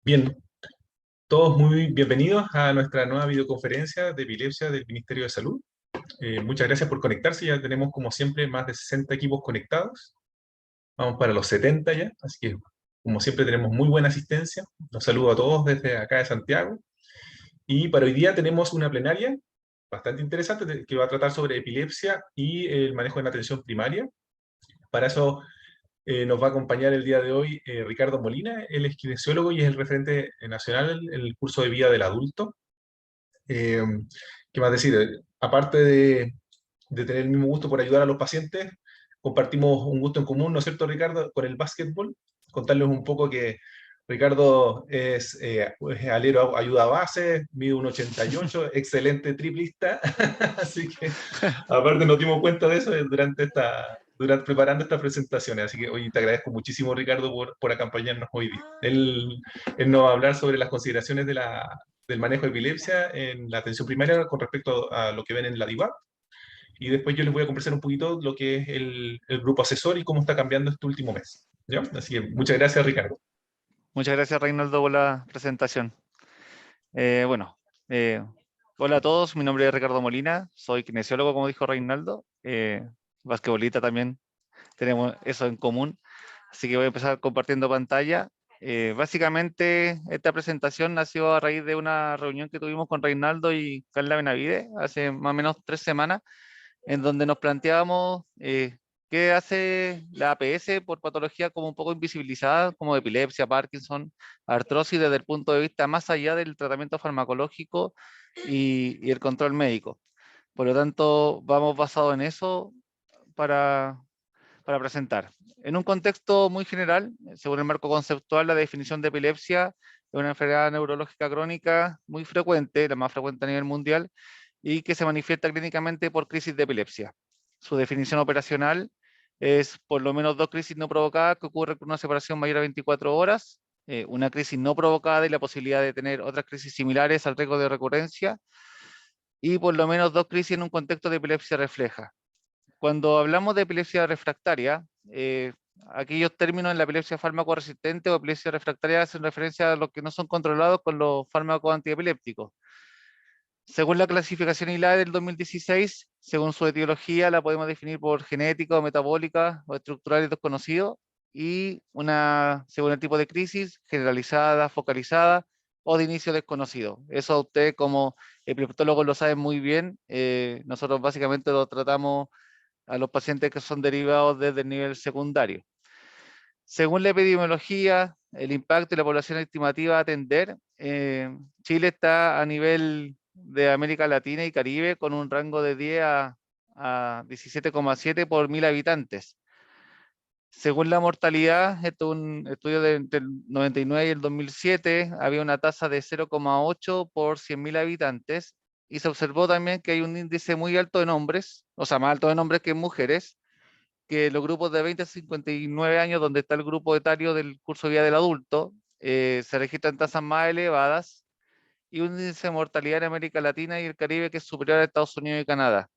Bien, todos muy bienvenidos a nuestra nueva videoconferencia de epilepsia del Ministerio de Salud. Muchas gracias por conectarse. Ya tenemos, como siempre, más de 60 equipos conectados. Vamos para los 70 ya, así que, como siempre, tenemos muy buena asistencia. Los saludo a todos desde acá de Santiago. Y para hoy día tenemos una plenaria bastante interesante que va a tratar sobre epilepsia y el manejo en atención primaria. Para eso nos va a acompañar el día de hoy Ricardo Molina. Él es kinesiólogo y es el referente nacional en el curso de vida del adulto. Eh, ¿Qué más decir? Aparte de tener el mismo gusto por ayudar a los pacientes, compartimos un gusto en común, ¿no es cierto, Ricardo? Con el básquetbol. Contarles un poco que Ricardo es alero, ayuda a base, mide 1,88, excelente triplista, así que aparte nos dimos cuenta de eso durante preparando estas presentaciones, así que hoy te agradezco muchísimo, Ricardo, por acompañarnos hoy día. Él nos va a hablar sobre las consideraciones del manejo de epilepsia en la atención primaria con respecto a lo que ven en la DIVAP. Y después yo les voy a conversar un poquito lo que es el grupo asesor y cómo está cambiando este último mes. ¿Ya? Así que muchas gracias, Ricardo. Muchas gracias, Reinaldo, por la presentación. Eh, bueno, eh, Hola a todos, mi nombre es Ricardo Molina, soy kinesiólogo, como dijo Reinaldo, basquetbolista también, tenemos eso en común, así que voy a empezar compartiendo pantalla. Básicamente, esta presentación nació a raíz de una reunión que tuvimos con Reinaldo y Carla Benavide hace más o menos 3 semanas, en donde nos planteábamos qué hace la APS por patología como un poco invisibilizada, como epilepsia, Parkinson, artrosis, desde el punto de vista más allá del tratamiento farmacológico y el control médico. Por lo tanto, vamos basado en eso para, para presentar. En un contexto muy general, según el marco conceptual, la definición de epilepsia es una enfermedad neurológica crónica muy frecuente, la más frecuente a nivel mundial, y que se manifiesta clínicamente por crisis de epilepsia. Su definición operacional es por lo menos 2 crisis no provocadas que ocurren con una separación mayor a 24 horas, una crisis no provocada y la posibilidad de tener otras crisis similares al riesgo de recurrencia, y por lo menos 2 crisis en un contexto de epilepsia refleja. Cuando hablamos de epilepsia refractaria, aquellos términos en la epilepsia fármaco resistente o epilepsia refractaria hacen referencia a los que no son controlados con los fármacos antiepilépticos. Según la clasificación ILAE del 2016, según su etiología, la podemos definir por genética o metabólica o estructural y desconocido, y según el tipo de crisis, generalizada, focalizada o de inicio desconocido. Eso usted como epileptólogo lo sabe muy bien. Nosotros básicamente lo tratamos a los pacientes que son derivados desde el nivel secundario. Según la epidemiología, el impacto y la población estimativa a atender, Chile está a nivel de América Latina y Caribe con un rango de 10 a 17,7 por 1000 habitantes. Según la mortalidad, esto es un estudio entre el 99 y el 2007, había una tasa de 0,8 por 100.000 habitantes, y se observó también que hay un índice muy alto en hombres, o sea, más alto en hombres que en mujeres, que los grupos de 20 a 59 años, donde está el grupo etario del curso de vida del adulto, se registran tasas más elevadas y un índice de mortalidad en América Latina y el Caribe que es superior a Estados Unidos y Canadá.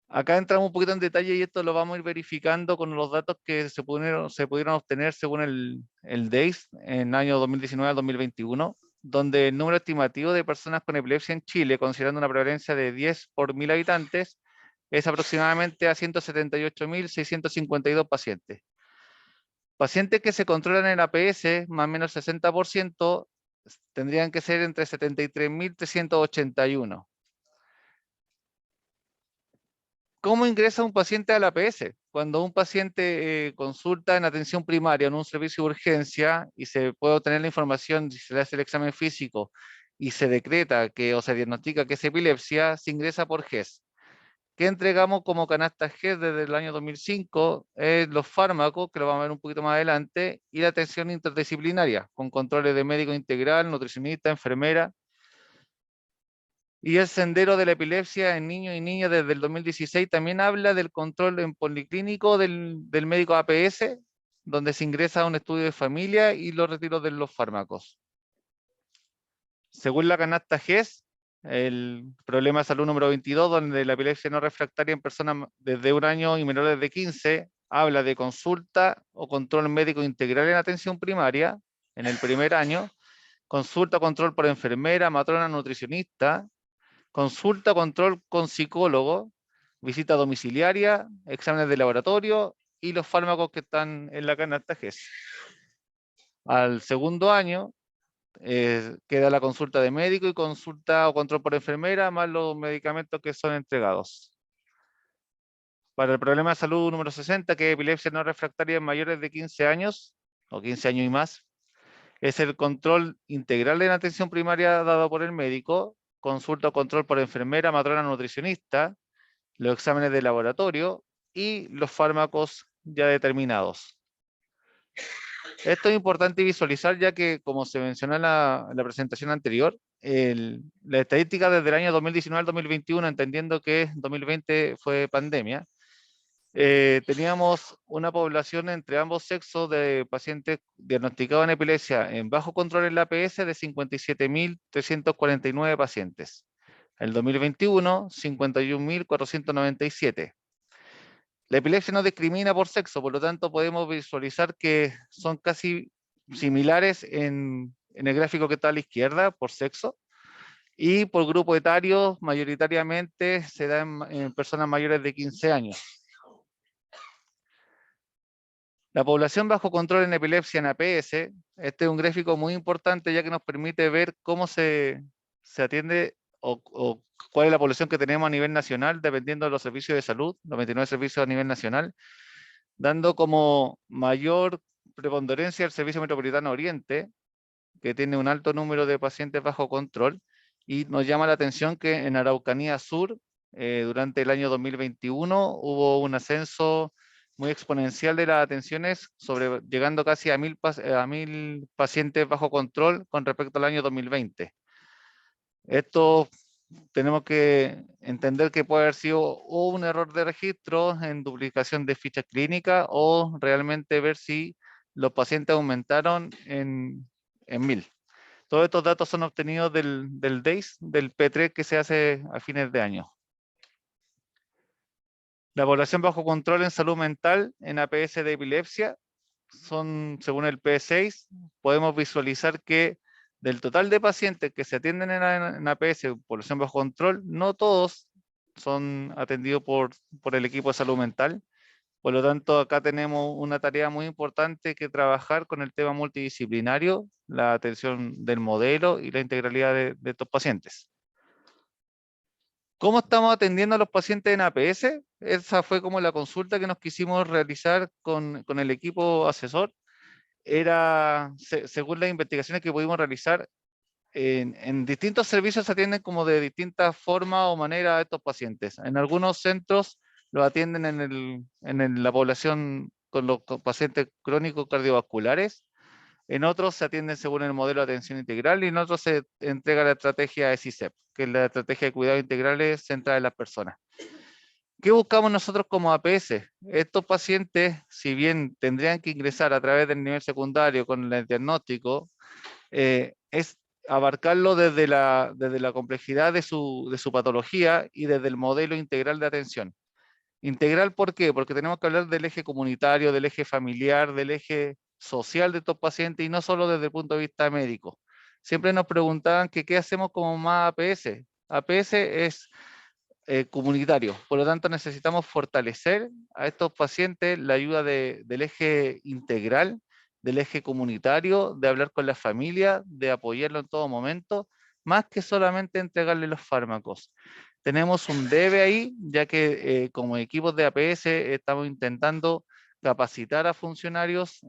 Acá entramos un poquito en detalle y esto lo vamos a ir verificando con los datos que se pudieron obtener según el DEIS en el año 2019 al 2021, donde el número estimativo de personas con epilepsia en Chile, considerando una prevalencia de 10 por 1000 habitantes, es aproximadamente a 178.652 pacientes. Pacientes que se controlan en APS, más o menos 60%, tendrían que ser entre 73.381. ¿Cómo ingresa un paciente al APS? Cuando un paciente consulta en atención primaria en un servicio de urgencia y se puede obtener la información, si se le hace el examen físico y se decreta o se diagnostica que es epilepsia, se ingresa por GES. ¿Qué entregamos como canasta GES desde el año 2005? Los fármacos, que lo vamos a ver un poquito más adelante, y la atención interdisciplinaria, con controles de médico integral, nutricionista, enfermera. Y el sendero de la epilepsia en niños y niñas desde el 2016 también habla del control en policlínico del médico APS, donde se ingresa a un estudio de familia y los retiros de los fármacos. Según la canasta GES, el problema de salud número 22, donde la epilepsia no refractaria en personas desde 1 año y menores de 15, habla de consulta o control médico integral en atención primaria, en el primer año, consulta control por enfermera, matrona, nutricionista, consulta control con psicólogo, visita domiciliaria, exámenes de laboratorio y los fármacos que están en la canasta GES. Al segundo año queda la consulta de médico y consulta o control por enfermera, más los medicamentos que son entregados. Para el problema de salud número 60, que es epilepsia no refractaria en mayores de 15 años, o 15 años y más, es el control integral de la atención primaria dado por el médico, consulta o control por enfermera, matrona, nutricionista, los exámenes de laboratorio y los fármacos ya determinados. Esto es importante visualizar, ya que, como se mencionó en la presentación anterior, la estadística desde el año 2019 al 2021, entendiendo que 2020 fue pandemia, teníamos una población entre ambos sexos de pacientes diagnosticados en epilepsia en bajo control en la APS de 57.349 pacientes. El 2021, 51.497. La epilepsia no discrimina por sexo, por lo tanto podemos visualizar que son casi similares en el gráfico que está a la izquierda por sexo, y por grupo etario mayoritariamente se da en personas mayores de 15 años. La población bajo control en epilepsia en APS, este es un gráfico muy importante, ya que nos permite ver cómo se atiende o cuál es la población que tenemos a nivel nacional, dependiendo de los servicios de salud, los 29 servicios a nivel nacional, dando como mayor preponderancia el Servicio Metropolitano Oriente, que tiene un alto número de pacientes bajo control, y nos llama la atención que en Araucanía Sur, durante el año 2021, hubo un ascenso muy exponencial de las atenciones, llegando casi a 1.000 pacientes bajo control con respecto al año 2020. Esto tenemos que entender que puede haber sido o un error de registro en duplicación de fichas clínicas, o realmente ver si los pacientes aumentaron en 1.000. Todos estos datos son obtenidos del DAIS, del P3 que se hace a fines de año. La población bajo control en salud mental en APS de epilepsia son, según el P6, podemos visualizar que del total de pacientes que se atienden en APS, población bajo control, no todos son atendidos por el equipo de salud mental. Por lo tanto, acá tenemos una tarea muy importante que trabajar con el tema multidisciplinario, la atención del modelo y la integralidad de estos pacientes. ¿Cómo estamos atendiendo a los pacientes en APS? Esa fue como la consulta que nos quisimos realizar con el equipo asesor. Según las investigaciones que pudimos realizar, en distintos servicios se atienden como de distintas formas o maneras a estos pacientes. En algunos centros los atienden en la población con pacientes crónicos cardiovasculares, en otros se atienden según el modelo de atención integral, y en otros se entrega la estrategia SICEP, que es la estrategia de cuidados integrales centrada en las personas. ¿Qué buscamos nosotros como APS? Estos pacientes, si bien tendrían que ingresar a través del nivel secundario con el diagnóstico, es abarcarlo desde la complejidad de su patología y desde el modelo integral de atención. Integral, ¿por qué? Porque tenemos que hablar del eje comunitario, del eje familiar, del eje social de estos pacientes, y no solo desde el punto de vista médico. Siempre nos preguntaban que qué hacemos como más APS. APS es comunitario, por lo tanto necesitamos fortalecer a estos pacientes la ayuda del eje integral, del eje comunitario, de hablar con la familia, de apoyarlo en todo momento, más que solamente entregarle los fármacos. Tenemos un debe ahí, ya que como equipos de APS estamos intentando capacitar a funcionarios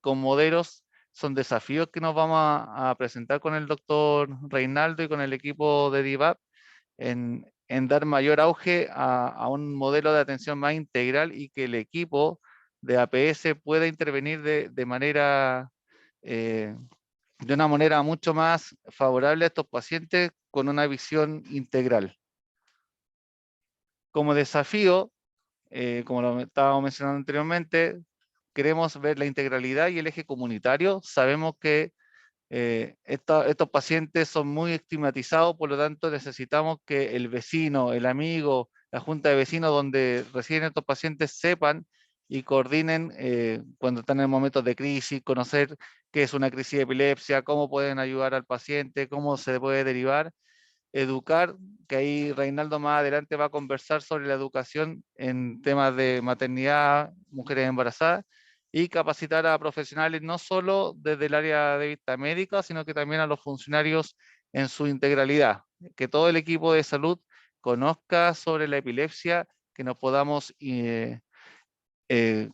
con modelos. Son desafíos que nos vamos a presentar con el doctor Reinaldo y con el equipo de DIVAP en dar mayor auge a un modelo de atención más integral, y que el equipo de APS pueda intervenir de una manera mucho más favorable a estos pacientes con una visión integral. Como desafío, como lo estábamos mencionando anteriormente, queremos ver la integralidad y el eje comunitario. Sabemos que estos pacientes son muy estigmatizados, por lo tanto necesitamos que el vecino, el amigo, la junta de vecinos donde residen estos pacientes sepan y coordinen cuando están en momentos de crisis, conocer qué es una crisis de epilepsia, cómo pueden ayudar al paciente, cómo se puede derivar, educar, que ahí Reinaldo más adelante va a conversar sobre la educación en temas de maternidad, mujeres embarazadas, y capacitar a profesionales no solo desde el área de vista médica, sino que también a los funcionarios en su integralidad, que todo el equipo de salud conozca sobre la epilepsia, que nos podamos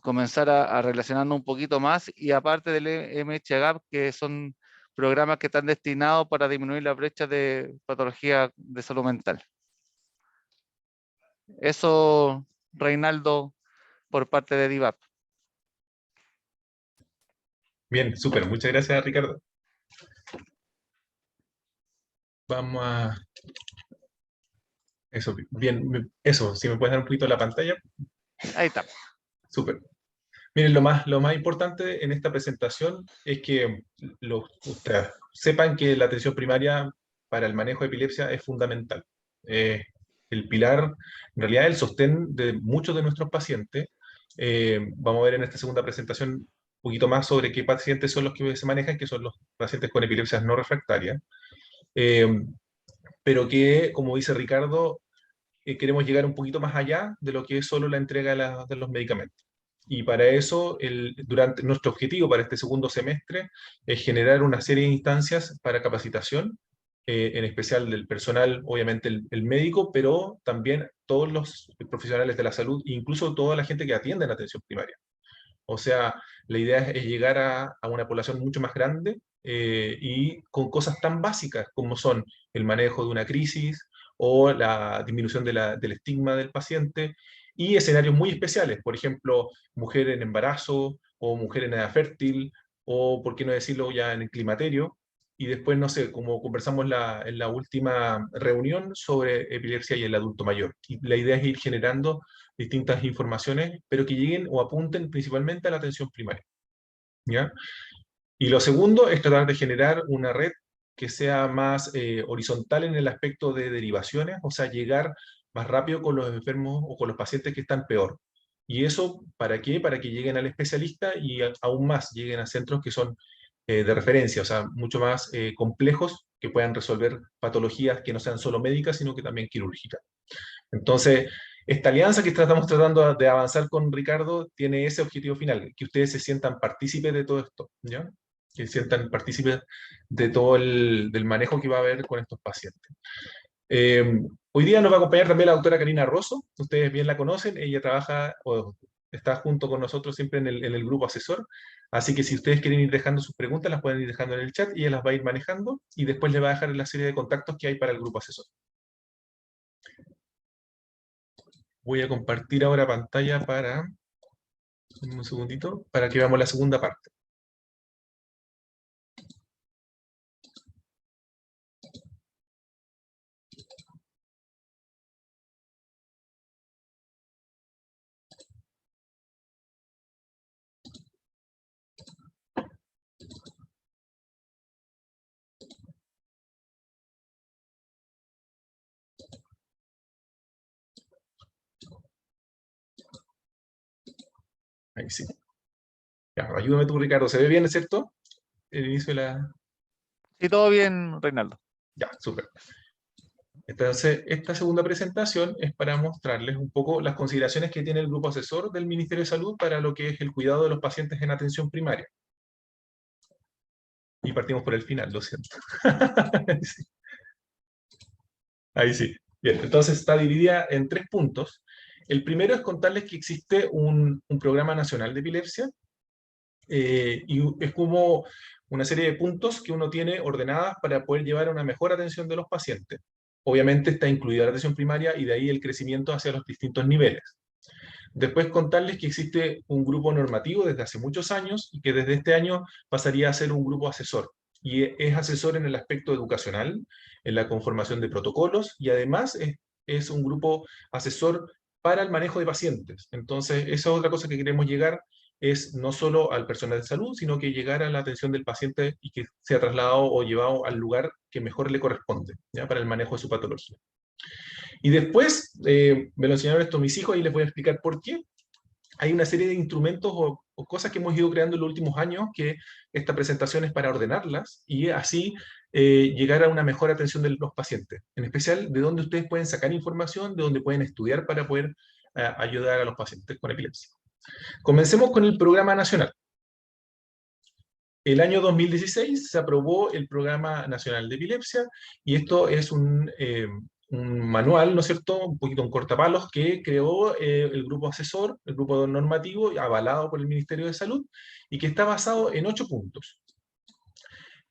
comenzar a relacionarnos un poquito más, y aparte del MHGAP, que son programas que están destinados para disminuir la brecha de patología de salud mental. Eso, Reinaldo, por parte de DIVAP. Bien, súper. Muchas gracias, Ricardo. Vamos a... Eso, bien, eso, si me puedes dar un poquito la pantalla, Ahí está. súper. Miren, lo más importante en esta presentación es que ustedes sepan que la atención primaria para el manejo de epilepsia es fundamental. El pilar, en realidad el sostén de muchos de nuestros pacientes. Vamos a ver en esta segunda presentación un poquito más sobre qué pacientes son los que se manejan, que son los pacientes con epilepsias no refractarias. Eh, pero que, como dice Ricardo, queremos llegar un poquito más allá de lo que es solo la entrega de los medicamentos. Y para eso, durante nuestro objetivo para este segundo semestre es generar una serie de instancias para capacitación, en especial del personal, obviamente el médico, pero también todos los profesionales de la salud, incluso toda la gente que atiende en atención primaria. O sea, la idea es llegar a una población mucho más grande, y con cosas tan básicas como son el manejo de una crisis o la disminución del estigma del paciente, y escenarios muy especiales, por ejemplo, mujer en embarazo o mujer en edad fértil o, por qué no decirlo, ya en el climaterio. Y después, no sé, como conversamos en la última reunión sobre epilepsia y el adulto mayor. Y la idea es ir generando distintas informaciones, pero que lleguen o apunten principalmente a la atención primaria, ¿ya? Y lo segundo es tratar de generar una red que sea más horizontal en el aspecto de derivaciones, o sea, llegar más rápido con los enfermos o con los pacientes que están peor. ¿Y eso para qué? Para que lleguen al especialista y aún más lleguen a centros que son de referencia, o sea, mucho más complejos, que puedan resolver patologías que no sean solo médicas, sino que también quirúrgicas. Entonces, esta alianza que estamos tratando de avanzar con Ricardo tiene ese objetivo final, que ustedes se sientan partícipes de todo esto, ¿ya? Que se sientan partícipes de todo del manejo que va a haber con estos pacientes. Hoy día nos va a acompañar también la doctora Karina Rosso, ustedes bien la conocen, ella trabaja o está junto con nosotros siempre en el grupo asesor, así que si ustedes quieren ir dejando sus preguntas, las pueden ir dejando en el chat y ella las va a ir manejando, y después les va a dejar la serie de contactos que hay para el grupo asesor. Voy a compartir ahora pantalla para, un segundito, para que veamos la segunda parte. Ahí sí. Ya, ayúdame tú, Ricardo. ¿Se ve bien, cierto? El inicio de la... Sí, todo bien, Reinaldo. Ya, súper. Entonces, esta segunda presentación es para mostrarles un poco las consideraciones que tiene el grupo asesor del Ministerio de Salud para lo que es el cuidado de los pacientes en atención primaria. Y partimos por el final, lo siento. Sí. Ahí sí. Bien, entonces está dividida en 3 puntos. El primero es contarles que existe un programa nacional de epilepsia, y es como una serie de puntos que uno tiene ordenadas para poder llevar una mejor atención de los pacientes. Obviamente está incluida la atención primaria y de ahí el crecimiento hacia los distintos niveles. Después contarles que existe un grupo normativo desde hace muchos años y que desde este año pasaría a ser un grupo asesor. Y es asesor en el aspecto educacional, en la conformación de protocolos, y además es un grupo asesor para el manejo de pacientes. Entonces, esa es otra cosa que queremos llegar, es no solo al personal de salud, sino que llegar a la atención del paciente y que sea trasladado o llevado al lugar que mejor le corresponde, ¿ya? Para el manejo de su patología. Y después, me lo enseñaron esto mis hijos y les voy a explicar por qué. hay una serie de instrumentos o cosas que hemos ido creando en los últimos años que esta presentación es para ordenarlas y así llegar a una mejor atención de los pacientes. En especial, de dónde ustedes pueden sacar información, de dónde pueden estudiar para poder ayudar a los pacientes con epilepsia. Comencemos con el programa nacional. El año 2016 se aprobó el Programa Nacional de Epilepsia y esto es un manual, ¿no es cierto?, un poquito en cortapalos, que creó el grupo asesor, el grupo normativo, avalado por el Ministerio de Salud, y que está basado en 8 puntos.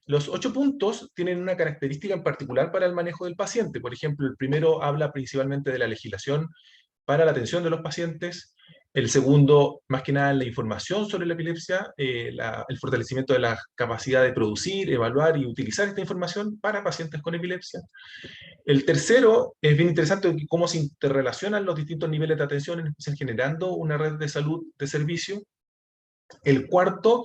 Los 8 puntos tienen una característica en particular para el manejo del paciente. Por ejemplo, el primero habla principalmente de la legislación para la atención de los pacientes. El segundo, más que nada, la información sobre la epilepsia, el fortalecimiento de la capacidad de producir, evaluar y utilizar esta información para pacientes con epilepsia. El tercero es bien interesante cómo se interrelacionan los distintos niveles de atención, en especial generando una red de salud de servicio. El cuarto,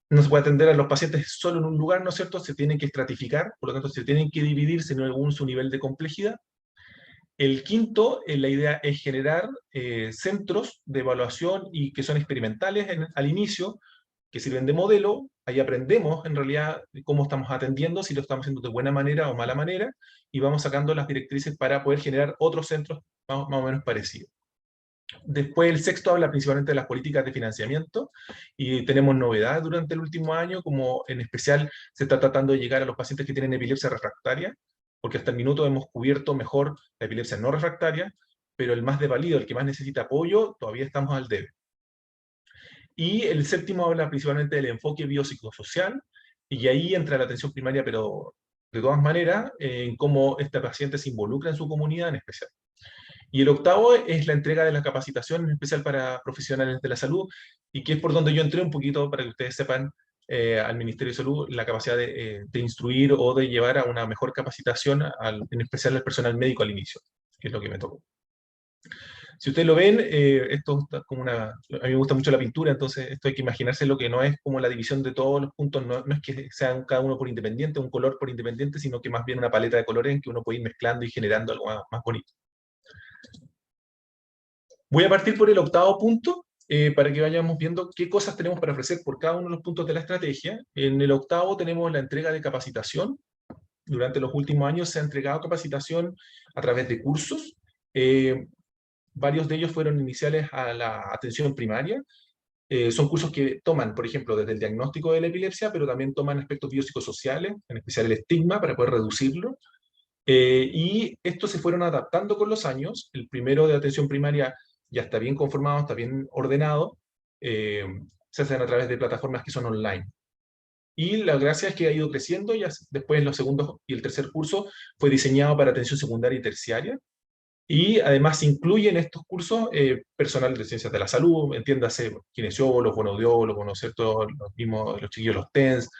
no se puede atender a los pacientes solo en un lugar, ¿no es cierto? Se tienen que estratificar, por lo tanto se tienen que dividir según su nivel de complejidad. El quinto, la idea es generar centros de evaluación y que son experimentales al inicio, que sirven de modelo. Ahí aprendemos en realidad cómo estamos atendiendo, si lo estamos haciendo de buena manera o mala manera, y vamos sacando las directrices para poder generar otros centros más o menos parecidos. Después el sexto habla principalmente de las políticas de financiamiento y tenemos novedades durante el último año, como en especial se está tratando de llegar a los pacientes que tienen epilepsia refractaria, porque hasta el minuto hemos cubierto mejor la epilepsia no refractaria, pero el más desvalido, el que más necesita apoyo, todavía estamos al debe. Y el séptimo habla principalmente del enfoque biopsicosocial, y ahí entra la atención primaria, pero de todas maneras, en cómo este paciente se involucra en su comunidad en especial. Y el octavo es la entrega de la capacitación, en especial para profesionales de la salud, y que es por donde yo entré un poquito, para que ustedes sepan, al Ministerio de Salud, la capacidad de instruir o de llevar a una mejor capacitación, en especial al personal médico al inicio, que es lo que me tocó. Si ustedes lo ven, esto está como una... A mí me gusta mucho la pintura, entonces esto hay que imaginarse lo que no es como la división de todos los puntos, no es que sean cada uno por independiente, un color por independiente, sino que más bien una paleta de colores en que uno puede ir mezclando y generando algo más bonito. Voy a partir por el octavo punto, para que vayamos viendo qué cosas tenemos para ofrecer por cada uno de los puntos de la estrategia. En el octavo tenemos la entrega de capacitación. Durante los últimos años se ha entregado capacitación a través de cursos. Varios de ellos fueron iniciales a la atención primaria. Son cursos que toman, por ejemplo, desde el diagnóstico de la epilepsia, pero también toman aspectos biopsicosociales, en especial el estigma, para poder reducirlo. Y estos se fueron adaptando con los años. El primero de atención primaria ya está bien conformado, está bien ordenado. Se hacen a través de plataformas que son online. Y la gracia es que ha ido creciendo, y después los segundos y el tercer curso fue diseñado para atención secundaria y terciaria. Y además se incluyen estos cursos personal de ciencias de la salud, entiéndase, kinesiólogos, fonoaudiólogos, ¿no es cierto? Los chiquillos, los TENS,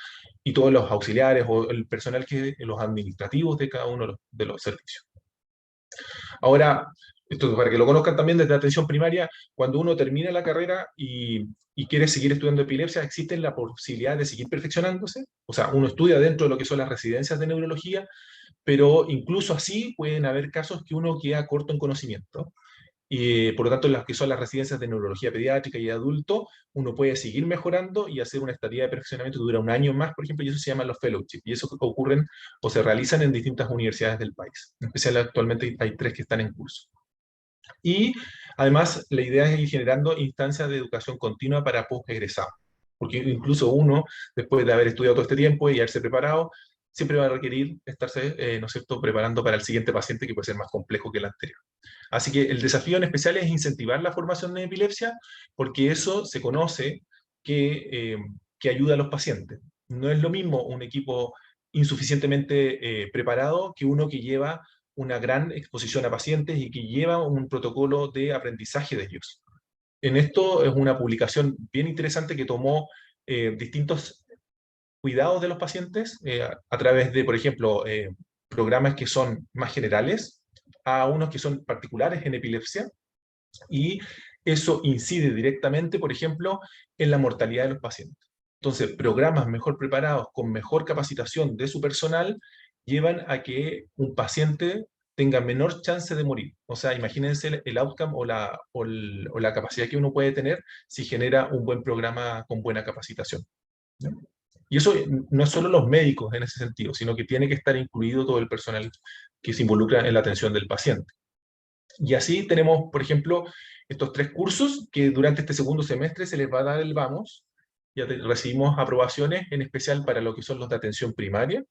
y todos los auxiliares o el personal los administrativos de cada uno de los servicios. Ahora, esto para que lo conozcan también desde atención primaria, cuando uno termina la carrera y quiere seguir estudiando epilepsia, existe la posibilidad de seguir perfeccionándose. O sea, uno estudia dentro de lo que son las residencias de neurología, pero incluso así pueden haber casos que uno queda corto en conocimiento. Y por lo tanto, en las que son las residencias de neurología pediátrica y adulto, uno puede seguir mejorando y hacer una estadía de perfeccionamiento que dura un año más, por ejemplo, y eso se llama los fellowships. Y eso ocurren o se realizan en distintas universidades del país. En especial, actualmente hay 3 que están en curso. Y además, la idea es ir generando instancias de educación continua para post-egresado. Porque incluso uno, después de haber estudiado todo este tiempo y haberse preparado, siempre va a requerir estarse, ¿no es cierto?, preparando para el siguiente paciente que puede ser más complejo que el anterior. Así que el desafío en especial es incentivar la formación de epilepsia, porque eso se conoce que ayuda a los pacientes. No es lo mismo un equipo insuficientemente preparado que uno que lleva una gran exposición a pacientes y que lleva un protocolo de aprendizaje de ellos. En esto es una publicación bien interesante que tomó distintos cuidados de los pacientes a través de, por ejemplo, programas que son más generales a unos que son particulares en epilepsia, y eso incide directamente, por ejemplo, en la mortalidad de los pacientes. Entonces, programas mejor preparados, con mejor capacitación de su personal, llevan a que un paciente tenga menor chance de morir. O sea, imagínense el outcome o la capacidad que uno puede tener si genera un buen programa con buena capacitación, ¿no? Y eso no es solo los médicos en ese sentido, sino que tiene que estar incluido todo el personal que se involucra en la atención del paciente. Y así tenemos, por ejemplo, estos 3 cursos que durante este segundo semestre se les va a dar el vamos. Ya recibimos aprobaciones, en especial para lo que son los de atención primaria,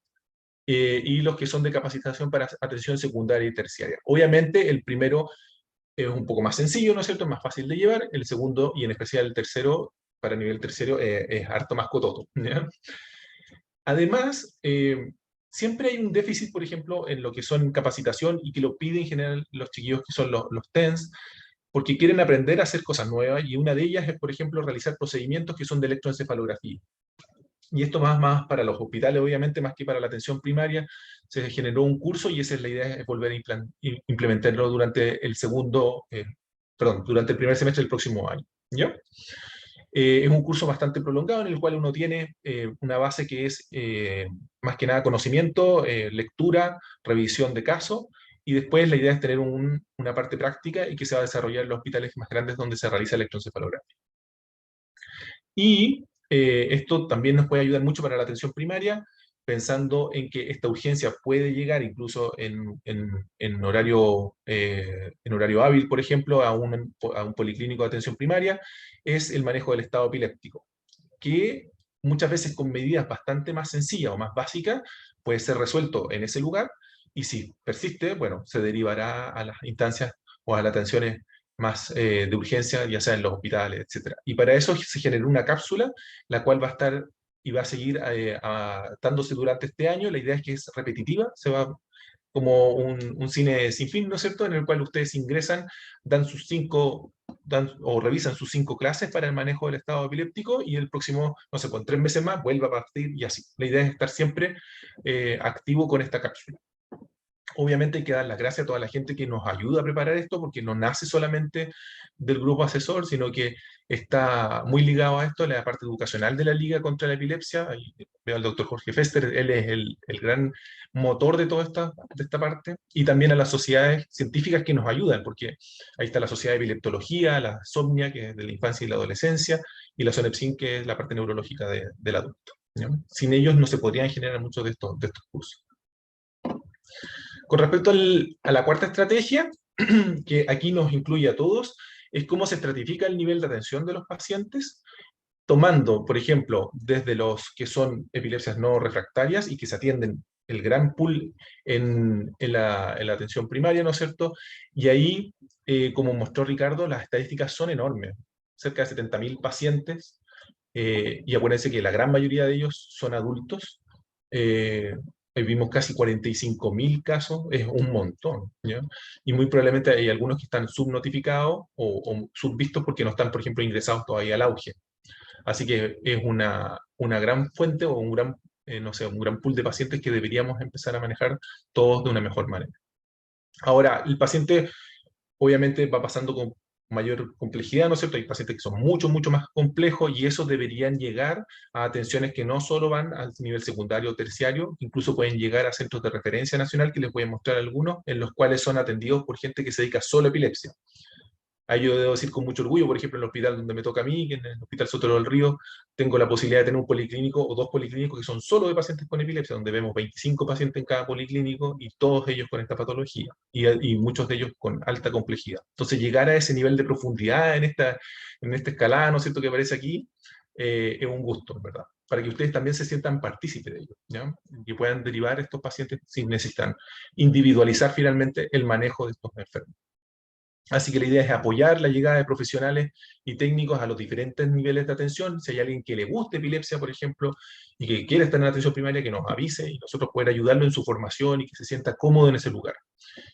y los que son de capacitación para atención secundaria y terciaria. Obviamente, el primero es un poco más sencillo, ¿no es cierto? Es más fácil de llevar. El segundo, y en especial el tercero, para nivel terciario, es harto más cototo, ¿ya? Además, siempre hay un déficit, por ejemplo, en lo que son capacitación y que lo piden en general los chiquillos que son los TENS, porque quieren aprender a hacer cosas nuevas y una de ellas es, por ejemplo, realizar procedimientos que son de electroencefalografía. Y esto más para los hospitales, obviamente, más que para la atención primaria, se generó un curso y esa es la idea, es volver a implementarlo durante el durante el primer semestre del próximo año. ¿Ya? Es un curso bastante prolongado en el cual uno tiene una base que es más que nada conocimiento, lectura, revisión de casos, y después la idea es tener una parte práctica y que se va a desarrollar en los hospitales más grandes donde se realiza electroencefalografía. Y esto también nos puede ayudar mucho para la atención primaria, pensando en que esta urgencia puede llegar incluso en horario hábil, por ejemplo, a un policlínico de atención primaria, es el manejo del estado epiléptico, que muchas veces con medidas bastante más sencillas o más básicas puede ser resuelto en ese lugar, y si persiste, bueno, se derivará a las instancias o a las atenciones más de urgencia, ya sea en los hospitales, etcétera. Y para eso se generó una cápsula, la cual va a estar y va a seguir dándose durante este año. La idea es que es repetitiva, se va como un cine sin fin, ¿no es cierto?, en el cual ustedes ingresan, o revisan sus 5 clases para el manejo del estado epiléptico, y el próximo, no sé, con 3 meses más, vuelve a partir y así. La idea es estar siempre activo con esta cápsula. Obviamente hay que dar las gracias a toda la gente que nos ayuda a preparar esto, porque no nace solamente del grupo asesor, sino que está muy ligado a esto, la parte educacional de la Liga contra la Epilepsia. Ahí veo al doctor Jorge Fester, él es el gran motor de toda esta parte, y también a las sociedades científicas que nos ayudan, porque ahí está la Sociedad de Epileptología, la SOMNIA, que es de la infancia y la adolescencia, y la SONEPSIN, que es la parte neurológica del adulto, ¿no? Sin ellos no se podrían generar muchos de estos cursos. Con respecto a la cuarta estrategia, que aquí nos incluye a todos, es cómo se estratifica el nivel de atención de los pacientes, tomando, por ejemplo, desde los que son epilepsias no refractarias y que se atienden el gran pool en la atención primaria, ¿no es cierto? Y ahí, como mostró Ricardo, las estadísticas son enormes, cerca de 70.000 pacientes, y acuérdense que la gran mayoría de ellos son adultos. Vimos casi 45.000 casos, es un montón, ¿ya? Y muy probablemente hay algunos que están subnotificados o subvistos porque no están, por ejemplo, ingresados todavía al auge. Así que es una gran fuente o no sé, un gran pool de pacientes que deberíamos empezar a manejar todos de una mejor manera. Ahora, el paciente obviamente va pasando con mayor complejidad, ¿no es cierto? Hay pacientes que son mucho, mucho más complejos, y esos deberían llegar a atenciones que no solo van al nivel secundario o terciario, incluso pueden llegar a centros de referencia nacional, que les voy a mostrar algunos, en los cuales son atendidos por gente que se dedica solo a epilepsia. Ahí yo debo decir con mucho orgullo, por ejemplo, en el hospital donde me toca a mí, que en el Hospital Sotero del Río, tengo la posibilidad de tener un policlínico o 2 policlínicos que son solo de pacientes con epilepsia, donde vemos 25 pacientes en cada policlínico y todos ellos con esta patología, y muchos de ellos con alta complejidad. Entonces, llegar a ese nivel de profundidad en esta escalada, ¿no es cierto?, que aparece aquí, es un gusto, ¿verdad? Para que ustedes también se sientan partícipes de ello, ¿ya? Y puedan derivar estos pacientes si necesitan individualizar finalmente el manejo de estos enfermos. Así que la idea es apoyar la llegada de profesionales y técnicos a los diferentes niveles de atención. Si hay alguien que le guste epilepsia, por ejemplo, y que quiere estar en la atención primaria, que nos avise y nosotros poder ayudarlo en su formación y que se sienta cómodo en ese lugar.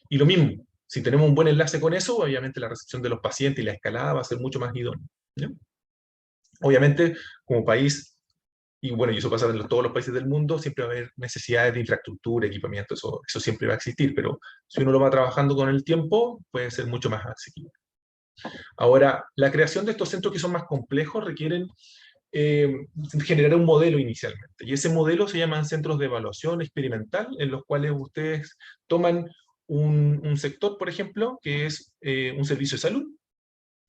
Y lo mismo, si tenemos un buen enlace con eso, obviamente la recepción de los pacientes y la escalada va a ser mucho más idónea, ¿no? Obviamente, como país, y bueno, y eso pasa en todos los países del mundo, siempre va a haber necesidades de infraestructura, equipamiento, eso siempre va a existir, pero si uno lo va trabajando con el tiempo, puede ser mucho más asequible. Ahora, la creación de estos centros que son más complejos requieren generar un modelo inicialmente, y ese modelo se llaman centros de evaluación experimental, en los cuales ustedes toman un sector, por ejemplo, que es un servicio de salud,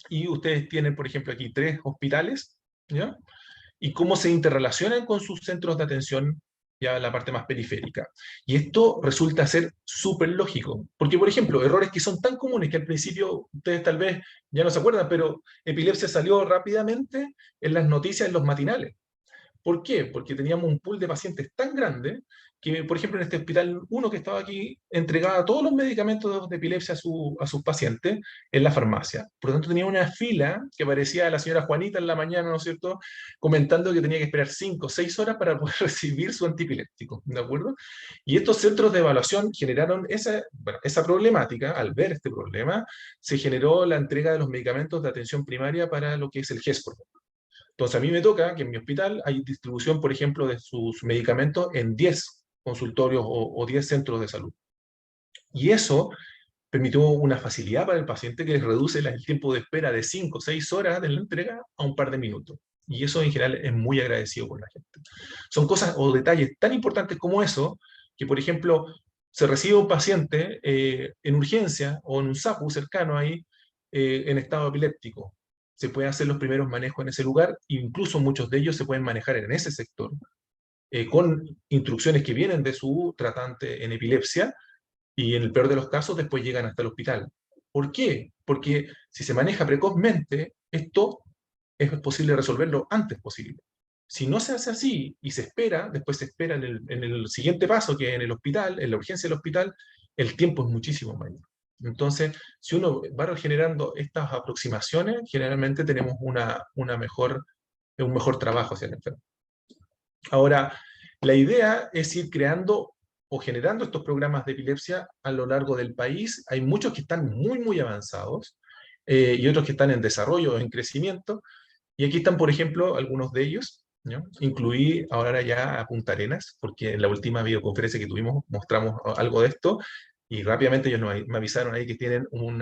y ustedes tienen, por ejemplo, aquí 3 hospitales, ¿ya? Y cómo se interrelacionan con sus centros de atención, ya la parte más periférica. Y esto resulta ser súper lógico, porque, por ejemplo, errores que son tan comunes que al principio ustedes tal vez ya no se acuerdan, pero epilepsia salió rápidamente en las noticias, en los matinales. ¿Por qué? Porque teníamos un pool de pacientes tan grande que, por ejemplo, en este hospital, uno que estaba aquí entregaba todos los medicamentos de epilepsia a sus pacientes en la farmacia. Por lo tanto, tenía una fila que parecía la señora Juanita en la mañana, ¿no es cierto?, comentando que tenía que esperar 5 o 6 horas para poder recibir su antiepiléptico, ¿de acuerdo? Y estos centros de evaluación generaron esa problemática. Al ver este problema, se generó la entrega de los medicamentos de atención primaria para lo que es el GES, por ejemplo. Entonces, a mí me toca que en mi hospital hay distribución, por ejemplo, de sus medicamentos en 10 consultorios o 10 centros de salud. Y eso permitió una facilidad para el paciente que les reduce el tiempo de espera de 5 o 6 horas de la entrega a un par de minutos. Y eso en general es muy agradecido por la gente. Son cosas o detalles tan importantes como eso, que por ejemplo, se recibe un paciente en urgencia o en un SAPU cercano ahí, en estado epiléptico. Se pueden hacer los primeros manejos en ese lugar, incluso muchos de ellos se pueden manejar en ese sector, con instrucciones que vienen de su tratante en epilepsia, y en el peor de los casos después llegan hasta el hospital. ¿Por qué? Porque si se maneja precozmente, esto es posible resolverlo antes posible. Si no se hace así y se espera, después se espera en el siguiente paso, que en el hospital, en la urgencia del hospital, el tiempo es muchísimo mayor. Entonces, si uno va generando estas aproximaciones, generalmente tenemos un mejor trabajo hacia el enfermo. Ahora, la idea es ir creando o generando estos programas de epilepsia a lo largo del país. Hay muchos que están muy, muy avanzados, y otros que están en desarrollo o en crecimiento. Y aquí están, por ejemplo, algunos de ellos, ¿no? Incluí ahora ya a Punta Arenas, porque en la última videoconferencia que tuvimos mostramos algo de esto, y rápidamente ellos me avisaron ahí que tienen un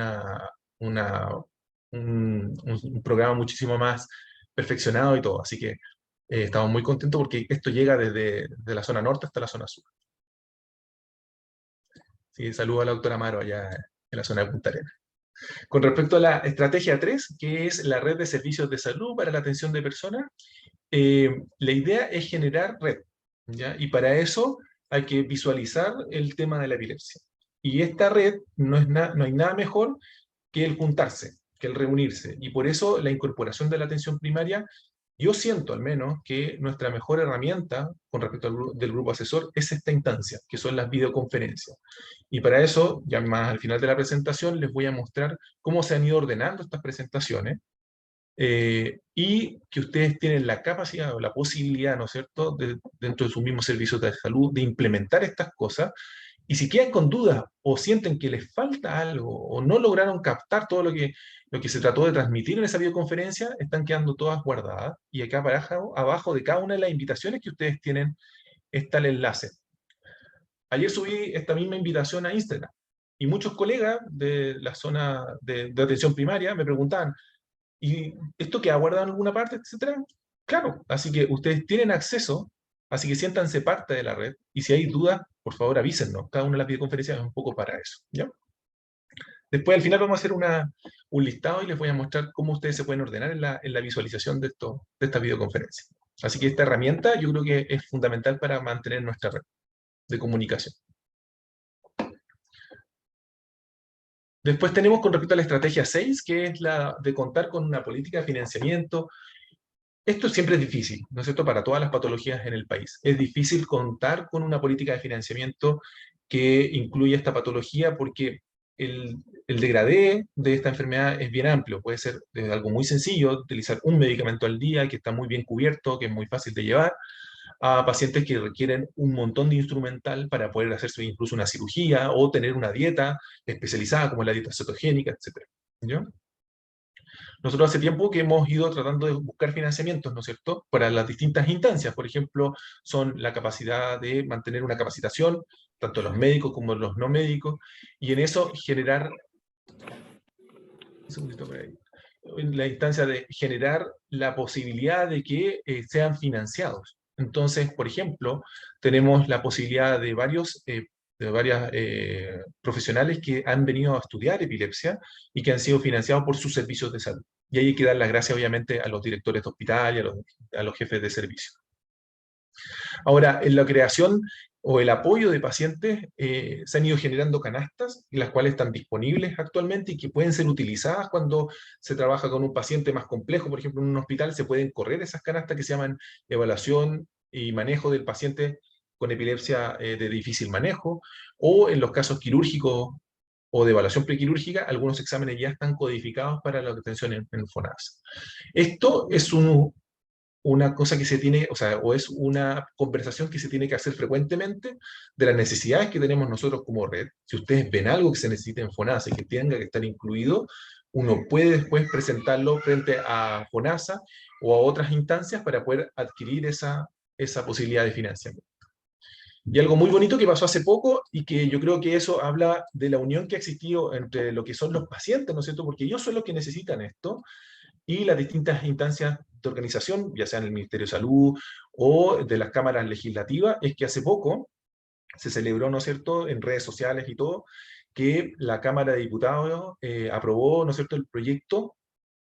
programa muchísimo más perfeccionado y todo. Así que estamos muy contentos porque esto llega desde la zona norte hasta la zona sur. Sí, saludo a la doctora Amaro allá en la zona de Punta Arenas. Con respecto a la estrategia 3, que es la red de servicios de salud para la atención de personas, la idea es generar red, ¿ya? Y para eso hay que visualizar el tema de la epilepsia. Y esta red no hay nada mejor que el juntarse, que el reunirse. Y por eso la incorporación de la atención primaria, yo siento al menos que nuestra mejor herramienta con respecto del grupo asesor es esta instancia, que son las videoconferencias. Y para eso, ya más al final de la presentación, les voy a mostrar cómo se han ido ordenando estas presentaciones, y que ustedes tienen la capacidad o la posibilidad, ¿no es cierto?, dentro de sus mismos servicios de salud, de implementar estas cosas. Y si quedan con dudas o sienten que les falta algo o no lograron captar todo lo que se trató de transmitir en esa videoconferencia, están quedando todas guardadas. Y acá abajo de cada una de las invitaciones que ustedes tienen está el enlace. Ayer subí esta misma invitación a Instagram y muchos colegas de la zona de atención primaria me preguntaban, ¿y esto queda guardado en alguna parte, etcétera? Claro, así que ustedes tienen acceso, así que siéntanse parte de la red, y si hay dudas, por favor avísennos. Cada una de las videoconferencias es un poco para eso, ¿ya? Después, al final, vamos a hacer un listado y les voy a mostrar cómo ustedes se pueden ordenar en la visualización de esta videoconferencia. Así que esta herramienta yo creo que es fundamental para mantener nuestra red de comunicación. Después tenemos con respecto a la estrategia 6, que es la de contar con una política de financiamiento. Esto siempre es difícil, ¿no es cierto?, para todas las patologías en el país. Es difícil contar con una política de financiamiento que incluya esta patología porque el degradé de esta enfermedad es bien amplio. Puede ser desde algo muy sencillo, utilizar un medicamento al día que está muy bien cubierto, que es muy fácil de llevar, a pacientes que requieren un montón de instrumental para poder hacerse incluso una cirugía o tener una dieta especializada como la dieta cetogénica, etc. ¿Ya? Nosotros hace tiempo que hemos ido tratando de buscar financiamientos, ¿no es cierto?, para las distintas instancias. Por ejemplo, son la capacidad de mantener una capacitación, tanto los médicos como los no médicos, y en eso generar, un segundito por ahí, en la instancia de generar la posibilidad de que sean financiados. Entonces, por ejemplo, tenemos la posibilidad de varios de varias profesionales que han venido a estudiar epilepsia y que han sido financiados por sus servicios de salud. Y ahí hay que dar las gracias, obviamente, a los directores de hospital y a los jefes de servicio. Ahora, en la creación o el apoyo de pacientes, se han ido generando canastas, las cuales están disponibles actualmente y que pueden ser utilizadas cuando se trabaja con un paciente más complejo. Por ejemplo, en un hospital se pueden correr esas canastas que se llaman evaluación y manejo del paciente con epilepsia de difícil manejo, o en los casos quirúrgicos o de evaluación prequirúrgica, algunos exámenes ya están codificados para la atención en FONASA. Esto es una cosa que se tiene, o sea, o es una conversación que se tiene que hacer frecuentemente de las necesidades que tenemos nosotros como red. Si ustedes ven algo que se necesite en FONASA y que tenga que estar incluido, uno puede después presentarlo frente a FONASA o a otras instancias para poder adquirir esa posibilidad de financiamiento. Y algo muy bonito que pasó hace poco y que yo creo que eso habla de la unión que ha existido entre lo que son los pacientes, ¿no es cierto? Porque ellos son los que necesitan esto, y las distintas instancias de organización, ya sea en el Ministerio de Salud o de las cámaras legislativas, es que hace poco se celebró, ¿no es cierto?, en redes sociales y todo, que la Cámara de Diputados aprobó, ¿no es cierto?, el proyecto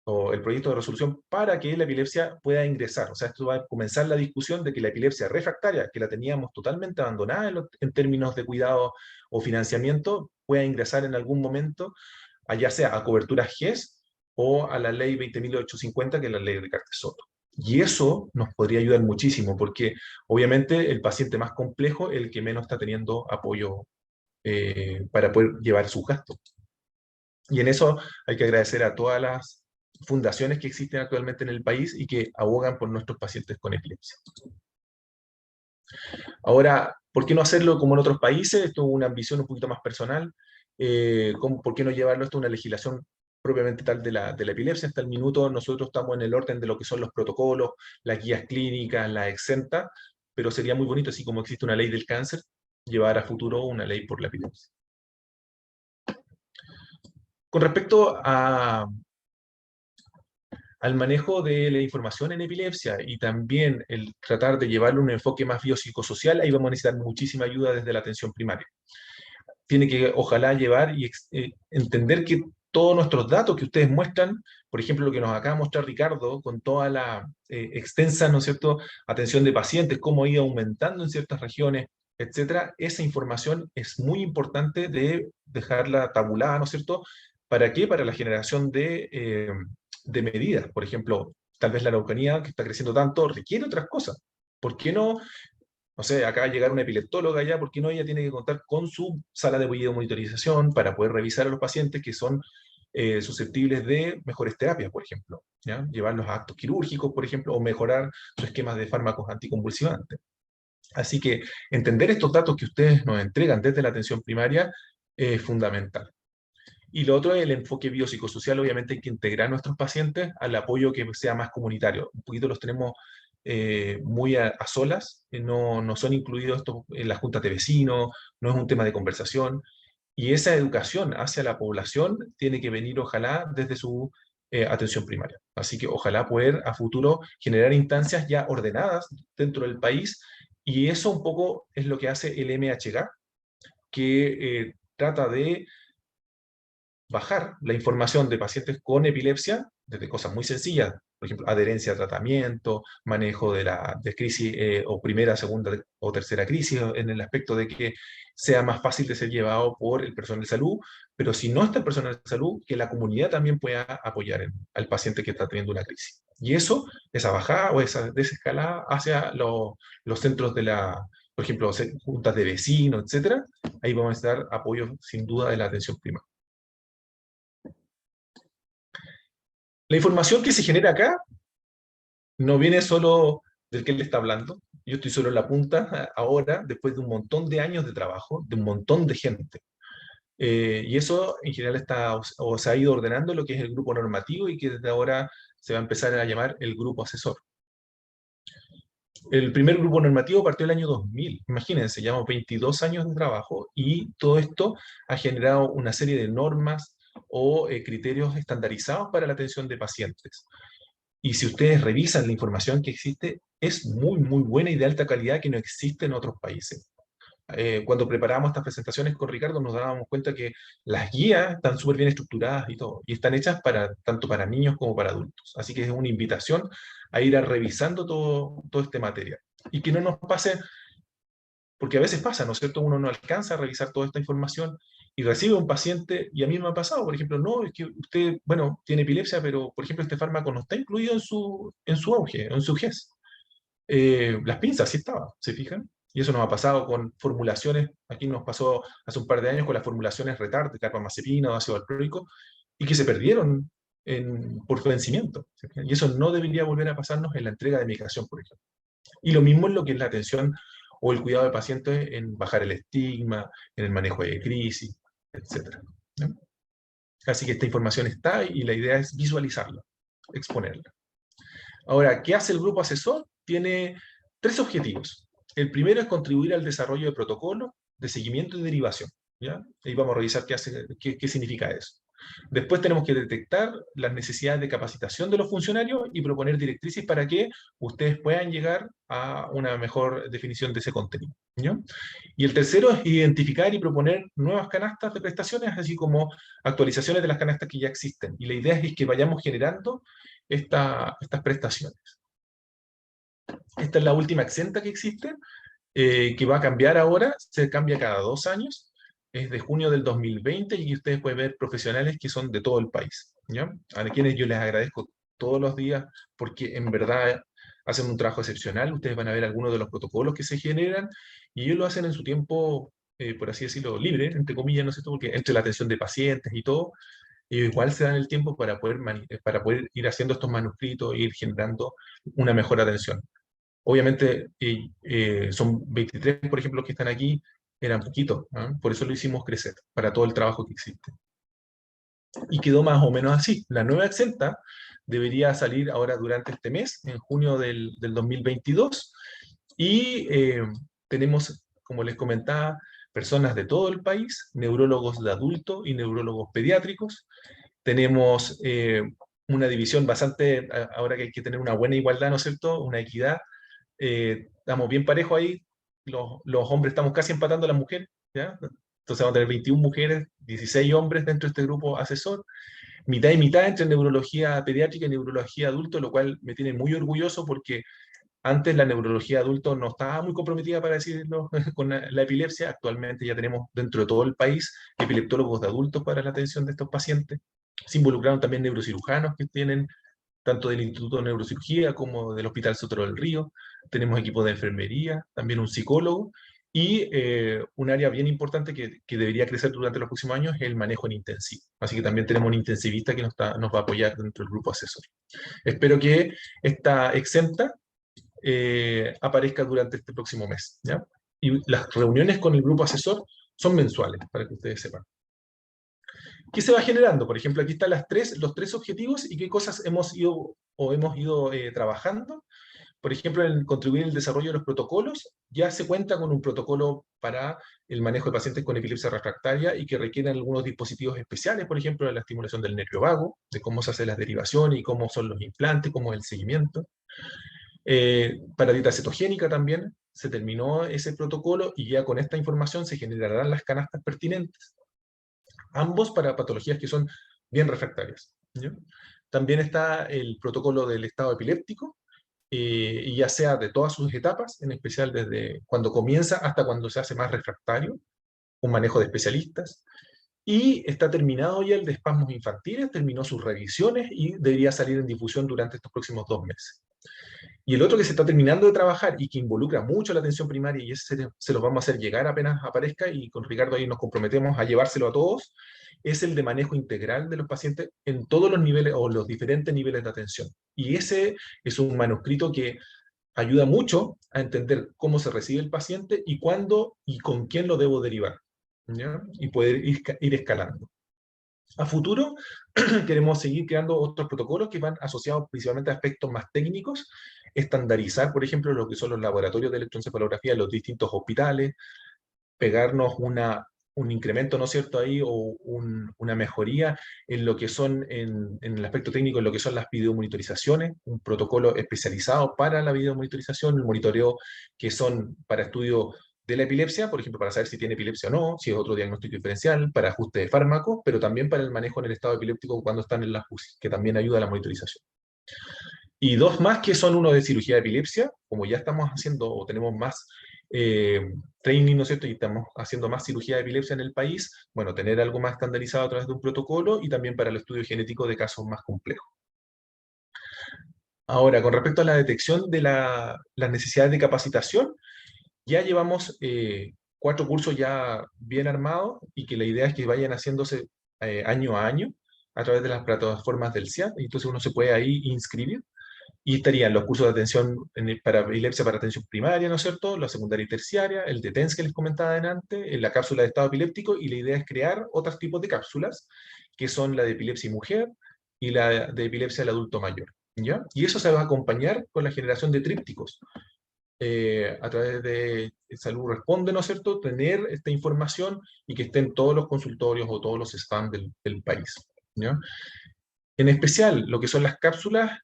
o el proyecto de resolución para que la epilepsia pueda ingresar. O sea, esto va a comenzar la discusión de que la epilepsia refractaria, que la teníamos totalmente abandonada en términos de cuidado o financiamiento, pueda ingresar en algún momento, ya sea a coberturas GES o a la ley 20.850, que es la ley de Cartes-Soto. Y eso nos podría ayudar muchísimo, porque obviamente el paciente más complejo es el que menos está teniendo apoyo para poder llevar sus gastos. Y en eso hay que agradecer a todas las fundaciones que existen actualmente en el país y que abogan por nuestros pacientes con epilepsia. Ahora, ¿por qué no hacerlo como en otros países? Esto es una ambición un poquito más personal. ¿Por qué no llevarlo esto a una legislación propiamente tal de la epilepsia? Hasta el minuto nosotros estamos en el orden de lo que son los protocolos, las guías clínicas, las exentas, pero sería muy bonito, así como existe una ley del cáncer, llevar a futuro una ley por la epilepsia. Con respecto al manejo de la información en epilepsia y también el tratar de llevarle un enfoque más biopsicosocial, ahí vamos a necesitar muchísima ayuda desde la atención primaria. Tiene que, ojalá, llevar y entender que todos nuestros datos que ustedes muestran, por ejemplo, lo que nos acaba de mostrar Ricardo, con toda la extensa, ¿no es cierto?, atención de pacientes, cómo ha ido aumentando en ciertas regiones, etcétera, esa información es muy importante de dejarla tabulada, ¿no es cierto? ¿Para qué? Para la generación de medidas. Por ejemplo, tal vez la Araucanía, que está creciendo tanto, requiere otras cosas. ¿Por qué no sé, acaba de llegar una epileptóloga ya, ¿por qué no ella tiene que contar con su sala de monitorización para poder revisar a los pacientes que son susceptibles de mejores terapias, por ejemplo? ¿Ya? Llevarlos a actos quirúrgicos, por ejemplo, o mejorar sus esquemas de fármacos anticonvulsivantes. Así que entender estos datos que ustedes nos entregan desde la atención primaria es fundamental. Y lo otro es el enfoque biopsicosocial. Obviamente hay que integrar a nuestros pacientes al apoyo que sea más comunitario. Un poquito los tenemos muy a solas, no son incluidos esto en las juntas de vecinos, no es un tema de conversación. Y esa educación hacia la población tiene que venir, ojalá, desde su atención primaria. Así que ojalá poder a futuro generar instancias ya ordenadas dentro del país. Y eso un poco es lo que hace el MHGA, que trata de bajar la información de pacientes con epilepsia, desde cosas muy sencillas, por ejemplo, adherencia a tratamiento, manejo de crisis o primera, segunda o tercera crisis, en el aspecto de que sea más fácil de ser llevado por el personal de salud, pero si no está el personal de salud, que la comunidad también pueda apoyar al paciente que está teniendo una crisis. Y eso, esa bajada o esa desescalada hacia los centros de por ejemplo, juntas de vecinos, etcétera, ahí vamos a dar apoyo sin duda de la atención primaria. La información que se genera acá no viene solo del que él está hablando. Yo estoy solo en la punta ahora, después de un montón de años de trabajo, de un montón de gente. Y eso en general se ha ido ordenando lo que es el grupo normativo y que desde ahora se va a empezar a llamar el grupo asesor. El primer grupo normativo partió el año 2000, imagínense, llevamos 22 años de trabajo y todo esto ha generado una serie de normas o criterios estandarizados para la atención de pacientes. Y si ustedes revisan la información que existe, es muy, muy buena y de alta calidad que no existe en otros países. cuando preparábamos estas presentaciones con Ricardo nos dábamos cuenta que las guías están súper bien estructuradas y todo, y están hechas tanto para niños como para adultos. Así que es una invitación a ir a revisando todo este material. Y que no nos pase, porque a veces pasa, ¿no es cierto? Uno no alcanza a revisar toda esta información y recibe un paciente, y a mí me ha pasado, por ejemplo, no, es que usted, bueno, tiene epilepsia, pero por ejemplo este fármaco no está incluido en su auge, en su GES. Las pinzas sí estaban, ¿se fijan? Y eso nos ha pasado con formulaciones, aquí nos pasó hace un par de años con las formulaciones retard de carbamazepina o ácido valproico, y que se perdieron por vencimiento. ¿Se fijan? Y eso no debería volver a pasarnos en la entrega de medicación, por ejemplo. Y lo mismo en lo que es la atención o el cuidado del paciente en bajar el estigma, en el manejo de crisis, etc. ¿No? Así que esta información está y la idea es visualizarla, exponerla. Ahora, ¿qué hace el grupo asesor? Tiene tres objetivos. El primero es contribuir al desarrollo de protocolos de seguimiento y derivación. ¿Ya? Y vamos a revisar qué significa eso. Después tenemos que detectar las necesidades de capacitación de los funcionarios y proponer directrices para que ustedes puedan llegar a una mejor definición de ese contenido. ¿Ya? Y el tercero es identificar y proponer nuevas canastas de prestaciones, así como actualizaciones de las canastas que ya existen. Y la idea es que vayamos generando estas prestaciones. Esta es la última exenta que existe, que va a cambiar ahora, se cambia cada 2 años, es de junio del 2020 y ustedes pueden ver profesionales que son de todo el país, ¿ya? A quienes yo les agradezco todos los días porque en verdad hacen un trabajo excepcional. Ustedes van a ver algunos de los protocolos que se generan y ellos lo hacen en su tiempo, por así decirlo, libre, entre comillas, ¿no sé, porque entre la atención de pacientes y todo, ellos igual se dan el tiempo para poder ir haciendo estos manuscritos e ir generando una mejor atención. Obviamente, son 23, por ejemplo, los que están aquí, eran poquitos, ¿ah? Por eso lo hicimos crecer, para todo el trabajo que existe. Y quedó más o menos así. La nueva exenta debería salir ahora durante este mes, en junio del 2022, y tenemos, como les comentaba, personas de todo el país, neurólogos de adultos y neurólogos pediátricos. Tenemos una división bastante, ahora que hay que tener una buena igualdad, ¿no es cierto?, una equidad. Estamos bien parejos ahí, los hombres estamos casi empatando a las mujeres, ¿ya? Entonces vamos a tener 21 mujeres, 16 hombres dentro de este grupo asesor, mitad y mitad entre neurología pediátrica y neurología adulto, lo cual me tiene muy orgulloso porque antes la neurología adulto no estaba muy comprometida, para decirlo, con la epilepsia. Actualmente ya tenemos dentro de todo el país epileptólogos de adultos para la atención de estos pacientes. Se involucraron también neurocirujanos que tienen tanto del Instituto de Neurocirugía como del Hospital Sotero del Río. Tenemos equipos de enfermería, también un psicólogo, y un área bien importante que debería crecer durante los próximos años es el manejo en intensivo. Así que también tenemos un intensivista que nos va a apoyar dentro del grupo asesor. Espero que esta exenta aparezca durante este próximo mes, ¿ya? Y las reuniones con el grupo asesor son mensuales, para que ustedes sepan. ¿Qué se va generando? Por ejemplo, aquí están los tres objetivos y qué cosas hemos ido trabajando. Por ejemplo, en contribuir al desarrollo de los protocolos, ya se cuenta con un protocolo para el manejo de pacientes con epilepsia refractaria y que requieren algunos dispositivos especiales, por ejemplo, de la estimulación del nervio vago, de cómo se hace las derivaciones y cómo son los implantes, cómo es el seguimiento. Para dieta cetogénica también se terminó ese protocolo y ya con esta información se generarán las canastas pertinentes, ambos para patologías que son bien refractarias, ¿ya? También está el protocolo del estado epiléptico, y ya sea de todas sus etapas, en especial desde cuando comienza hasta cuando se hace más refractario, un manejo de especialistas. Y está terminado ya el de espasmos infantiles, terminó sus revisiones y debería salir en difusión durante estos próximos 2 meses. Y el otro que se está terminando de trabajar y que involucra mucho la atención primaria, y ese se los vamos a hacer llegar apenas aparezca, y con Ricardo ahí nos comprometemos a llevárselo a todos, es el de manejo integral de los pacientes en todos los niveles o los diferentes niveles de atención. Y ese es un manuscrito que ayuda mucho a entender cómo se recibe el paciente y cuándo y con quién lo debo derivar, ¿ya? Y poder ir escalando. A futuro queremos seguir creando otros protocolos que van asociados principalmente a aspectos más técnicos, estandarizar, por ejemplo, lo que son los laboratorios de electroencefalografía en los distintos hospitales, pegarnos un incremento, ¿no es cierto?, ahí, o una mejoría en lo que son, en el aspecto técnico, en lo que son las videomonitorizaciones, un protocolo especializado para la videomonitorización, el monitoreo que son para estudios de la epilepsia, por ejemplo, para saber si tiene epilepsia o no, si es otro diagnóstico diferencial, para ajuste de fármacos, pero también para el manejo en el estado epiléptico cuando están en las UCI, que también ayuda a la monitorización. Y dos más que son uno de cirugía de epilepsia, como ya estamos haciendo o tenemos más training, ¿no es cierto? Y estamos haciendo más cirugía de epilepsia en el país, bueno, tener algo más estandarizado a través de un protocolo y también para el estudio genético de casos más complejos. Ahora, con respecto a la detección de las necesidades de capacitación, ya llevamos 4 cursos ya bien armados y que la idea es que vayan haciéndose año a año a través de las plataformas del CIAT, y entonces uno se puede ahí inscribir. Y estarían los cursos de atención para epilepsia para atención primaria, ¿no es cierto? La secundaria y terciaria, el de TENS que les comentaba adelante, la cápsula de estado epiléptico, y la idea es crear otros tipos de cápsulas, que son la de epilepsia y mujer y la de epilepsia del adulto mayor. ¿Ya? Y eso se va a acompañar con la generación de trípticos. A través de Salud Responde, ¿no es cierto?, tener esta información y que esté en todos los consultorios o todos los stands del país. ¿Ya? En especial, lo que son las cápsulas,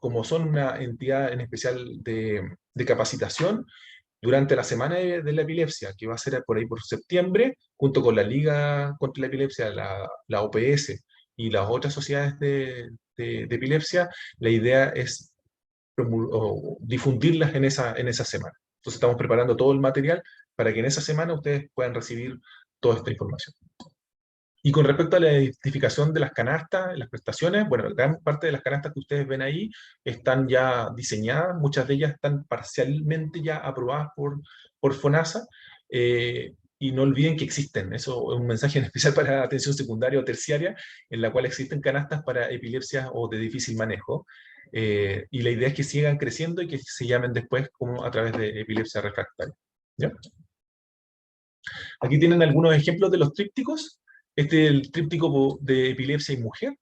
como son una entidad en especial de capacitación, durante la semana de la epilepsia, que va a ser por ahí por septiembre, junto con la Liga contra la Epilepsia, la OPS y las otras sociedades de epilepsia, la idea es o difundirlas en esa semana. Entonces estamos preparando todo el material para que en esa semana ustedes puedan recibir toda esta información. Y con respecto a la identificación de las canastas, las prestaciones, bueno, gran parte de las canastas que ustedes ven ahí están ya diseñadas, muchas de ellas están parcialmente ya aprobadas por FONASA, y no olviden que existen, eso es un mensaje en especial para atención secundaria o terciaria, en la cual existen canastas para epilepsias o de difícil manejo, y la idea es que sigan creciendo y que se llamen después como a través de epilepsia refractaria. ¿Ya? Aquí tienen algunos ejemplos de los trípticos. Este es el tríptico de epilepsia y mujer,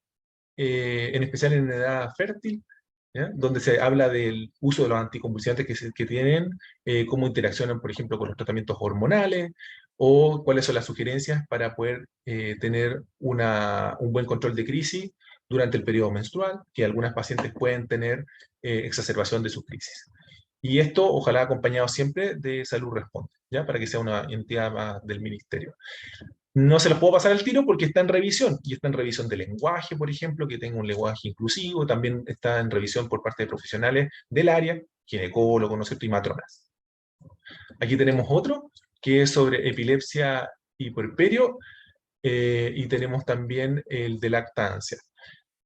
en especial en edad fértil, ¿ya? Donde se habla del uso de los anticonvulsivantes que tienen, cómo interaccionan, por ejemplo, con los tratamientos hormonales, o cuáles son las sugerencias para poder tener un buen control de crisis durante el periodo menstrual, que algunas pacientes pueden tener exacerbación de sus crisis. Y esto ojalá acompañado siempre de Salud Responde, ¿ya? Para que sea una entidad más del ministerio. No se los puedo pasar al tiro porque está en revisión, y está en revisión de lenguaje, por ejemplo, que tenga un lenguaje inclusivo, también está en revisión por parte de profesionales del área, ginecólogos, ¿no es cierto?, y matronas. Aquí tenemos otro, que es sobre epilepsia y puerperio, y tenemos también el de lactancia.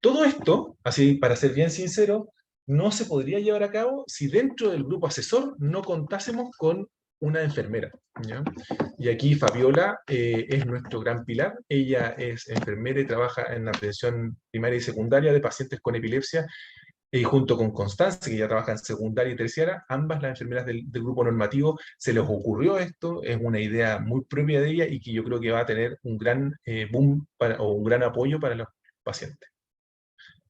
Todo esto, así para ser bien sincero, no se podría llevar a cabo si dentro del grupo asesor no contásemos con una enfermera, ¿ya? Y aquí Fabiola es nuestro gran pilar. Ella es enfermera y trabaja en la atención primaria y secundaria de pacientes con epilepsia, y junto con Constanza, que ya trabaja en secundaria y terciaria, ambas las enfermeras del grupo normativo, se les ocurrió esto, es una idea muy propia de ella y que yo creo que va a tener un gran boom o un gran apoyo para los pacientes.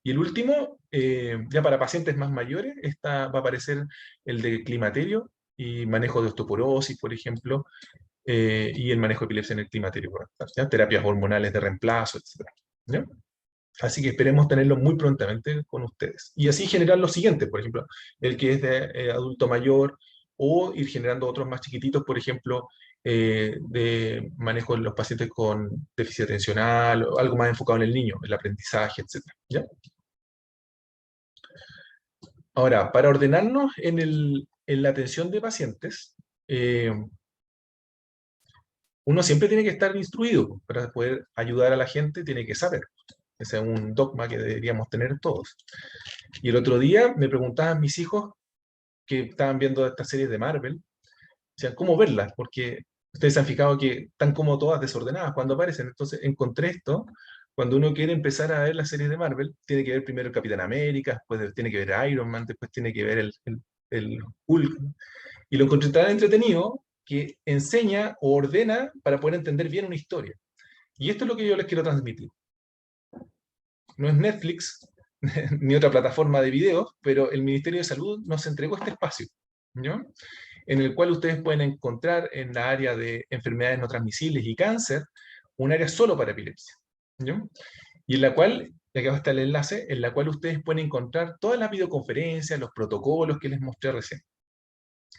Y el último, ya para pacientes más mayores, va a aparecer el de climaterio y manejo de osteoporosis, por ejemplo, y el manejo de epilepsia en el climaterio, ¿ya? Terapias hormonales de reemplazo, etc. ¿Ya? Así que esperemos tenerlo muy prontamente con ustedes. Y así generar los siguientes, por ejemplo, el que es de adulto mayor, o ir generando otros más chiquititos, por ejemplo, de manejo de los pacientes con déficit atencional, o algo más enfocado en el niño, el aprendizaje, etc. ¿Ya? Ahora, para ordenarnos en la atención de pacientes, uno siempre tiene que estar instruido. Para poder ayudar a la gente tiene que saber. Ese es un dogma que deberíamos tener todos. Y el otro día me preguntaban mis hijos que estaban viendo estas series de Marvel, decían, ¿cómo verlas? Porque ustedes se han fijado que están como todas desordenadas cuando aparecen. Entonces encontré esto. Cuando uno quiere empezar a ver las series de Marvel, tiene que ver primero el Capitán América, después tiene que ver Iron Man, después tiene que ver el Hulk. Y lo encontré tan entretenido que enseña o ordena para poder entender bien una historia. Y esto es lo que yo les quiero transmitir. No es Netflix ni otra plataforma de videos, pero el Ministerio de Salud nos entregó este espacio, ¿no?, en el cual ustedes pueden encontrar en la área de enfermedades no transmisibles y cáncer, un área solo para epilepsia, ¿no?, y en la cual, acá va a estar el enlace, en la cual ustedes pueden encontrar todas las videoconferencias, los protocolos que les mostré recién.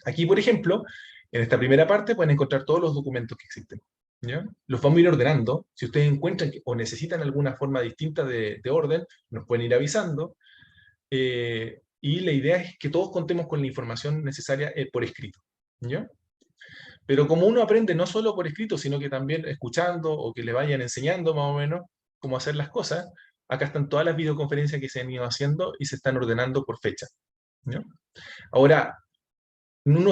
Aquí, por ejemplo, en esta primera parte pueden encontrar todos los documentos que existen, ¿ya? Los vamos a ir ordenando. Si ustedes encuentran o necesitan alguna forma distinta de orden, nos pueden ir avisando. Y la idea es que todos contemos con la información necesaria por escrito, ¿ya? Pero como uno aprende no solo por escrito, sino que también escuchando o que le vayan enseñando más o menos cómo hacer las cosas, acá están todas las videoconferencias que se han ido haciendo y se están ordenando por fecha, ¿ya? Ahora,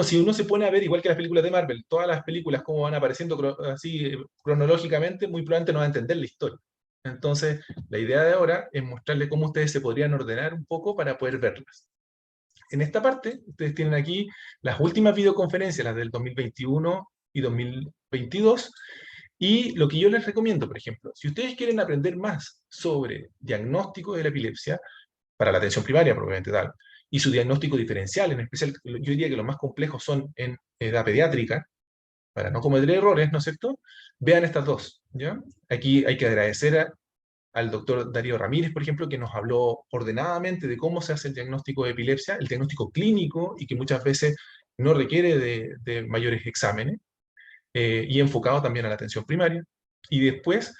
si uno se pone a ver, igual que las películas de Marvel, todas las películas como van apareciendo así cronológicamente, muy probablemente no va a entender la historia. Entonces, la idea de ahora es mostrarles cómo ustedes se podrían ordenar un poco para poder verlas. En esta parte, ustedes tienen aquí las últimas videoconferencias, las del 2021 y 2022, y lo que yo les recomiendo, por ejemplo, si ustedes quieren aprender más sobre diagnóstico de la epilepsia, para la atención primaria, probablemente tal, y su diagnóstico diferencial, en especial, yo diría que los más complejos son en edad pediátrica, para no cometer errores, ¿no es cierto? Vean estas dos, ¿ya? Aquí hay que agradecer al doctor Darío Ramírez, por ejemplo, que nos habló ordenadamente de cómo se hace el diagnóstico de epilepsia, el diagnóstico clínico, y que muchas veces no requiere de mayores exámenes, y enfocado también a la atención primaria. Y después,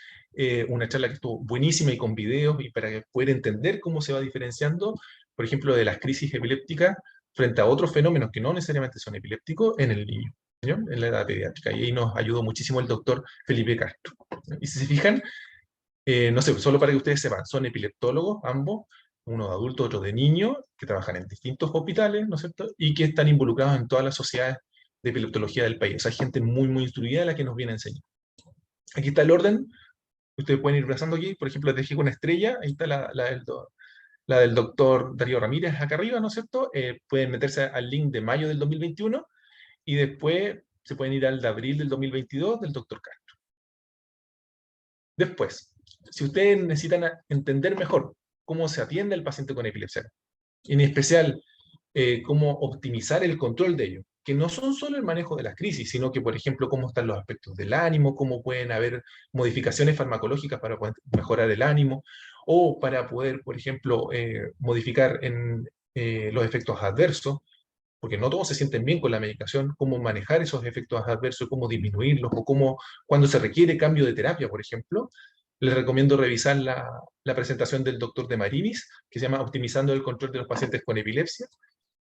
una charla que estuvo buenísima y con videos, y para poder entender cómo se va diferenciando, por ejemplo, de las crisis epilépticas frente a otros fenómenos que no necesariamente son epilépticos en el niño, ¿no? En la edad pediátrica. Y ahí nos ayudó muchísimo el doctor Felipe Castro, ¿no? Y si se fijan, no sé, solo para que ustedes sepan, son epileptólogos ambos, uno de adulto, otro de niño, que trabajan en distintos hospitales, ¿no es cierto? Y que están involucrados en todas las sociedades de epileptología del país. O sea, hay gente muy, muy instruida la que nos viene a enseñar. Aquí está el orden, ustedes pueden ir pasando aquí, por ejemplo, les dejé con una estrella, ahí está la del doctor Darío Ramírez acá arriba, ¿no es cierto? Pueden meterse al link de mayo del 2021 y después se pueden ir al de abril del 2022 del doctor Castro. Después, si ustedes necesitan entender mejor cómo se atiende al paciente con epilepsia, en especial cómo optimizar el control de ello, que no son solo el manejo de las crisis, sino que, por ejemplo, cómo están los aspectos del ánimo, cómo pueden haber modificaciones farmacológicas para poder mejorar el ánimo, o para poder, por ejemplo, modificar en los efectos adversos, porque no todos se sienten bien con la medicación, cómo manejar esos efectos adversos, cómo disminuirlos, o cómo, cuando se requiere cambio de terapia, por ejemplo. Les recomiendo revisar la presentación del doctor de Marinis, que se llama Optimizando el control de los pacientes con epilepsia,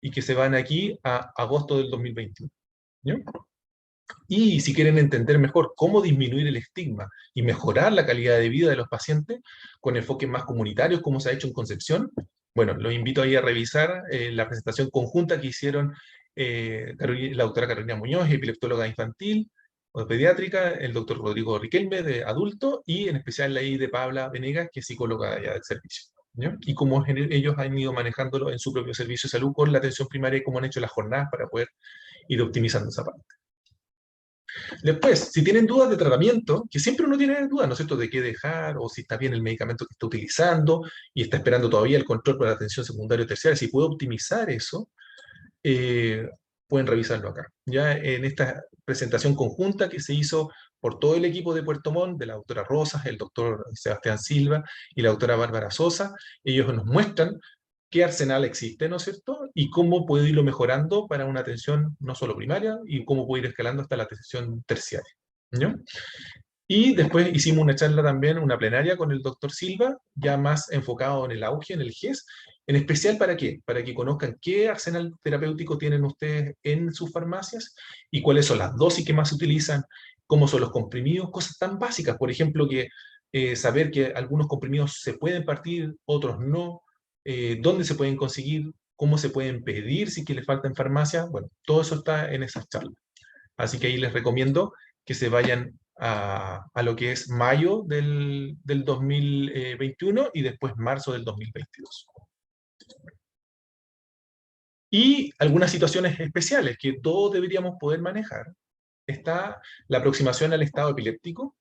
y que se van aquí a agosto del 2021. ¿No? Y si quieren entender mejor cómo disminuir el estigma y mejorar la calidad de vida de los pacientes con enfoques más comunitarios, como se ha hecho en Concepción, bueno, los invito ahí a revisar la presentación conjunta que hicieron la doctora Carolina Muñoz, epileptóloga infantil o pediátrica, el doctor Rodrigo Riquelme, de adulto, y en especial la de Pabla Venegas, que es psicóloga allá del servicio. ¿No? Y cómo ellos han ido manejándolo en su propio servicio de salud con la atención primaria y cómo han hecho las jornadas para poder ir optimizando esa parte. Después, si tienen dudas de tratamiento, que siempre uno tiene dudas, ¿no es cierto?, de qué dejar, o si está bien el medicamento que está utilizando, y está esperando todavía el control para la atención secundaria o terciaria, si puede optimizar eso, eh, pueden revisarlo acá. Ya en esta presentación conjunta que se hizo por todo el equipo de Puerto Montt, de la doctora Rosas, el doctor Sebastián Silva y la doctora Bárbara Sosa, ellos nos muestran qué arsenal existe, ¿no es cierto? Y cómo puede irlo mejorando para una atención no solo primaria, y cómo puede ir escalando hasta la atención terciaria, ¿no? Y después hicimos una charla también, una plenaria con el doctor Silva, ya más enfocado en el auge, en el GES, en especial ¿para qué? Para que conozcan qué arsenal terapéutico tienen ustedes en sus farmacias y cuáles son las dosis que más se utilizan, cómo son los comprimidos, cosas tan básicas, por ejemplo, que saber que algunos comprimidos se pueden partir, otros no, dónde se pueden conseguir, cómo se pueden pedir si que les falta en farmacia, bueno, todo eso está en esas charlas. Así que ahí les recomiendo que se vayan a lo que es mayo del 2021 y después marzo del 2022. Y algunas situaciones especiales que todos deberíamos poder manejar. Está la aproximación al estado epiléptico.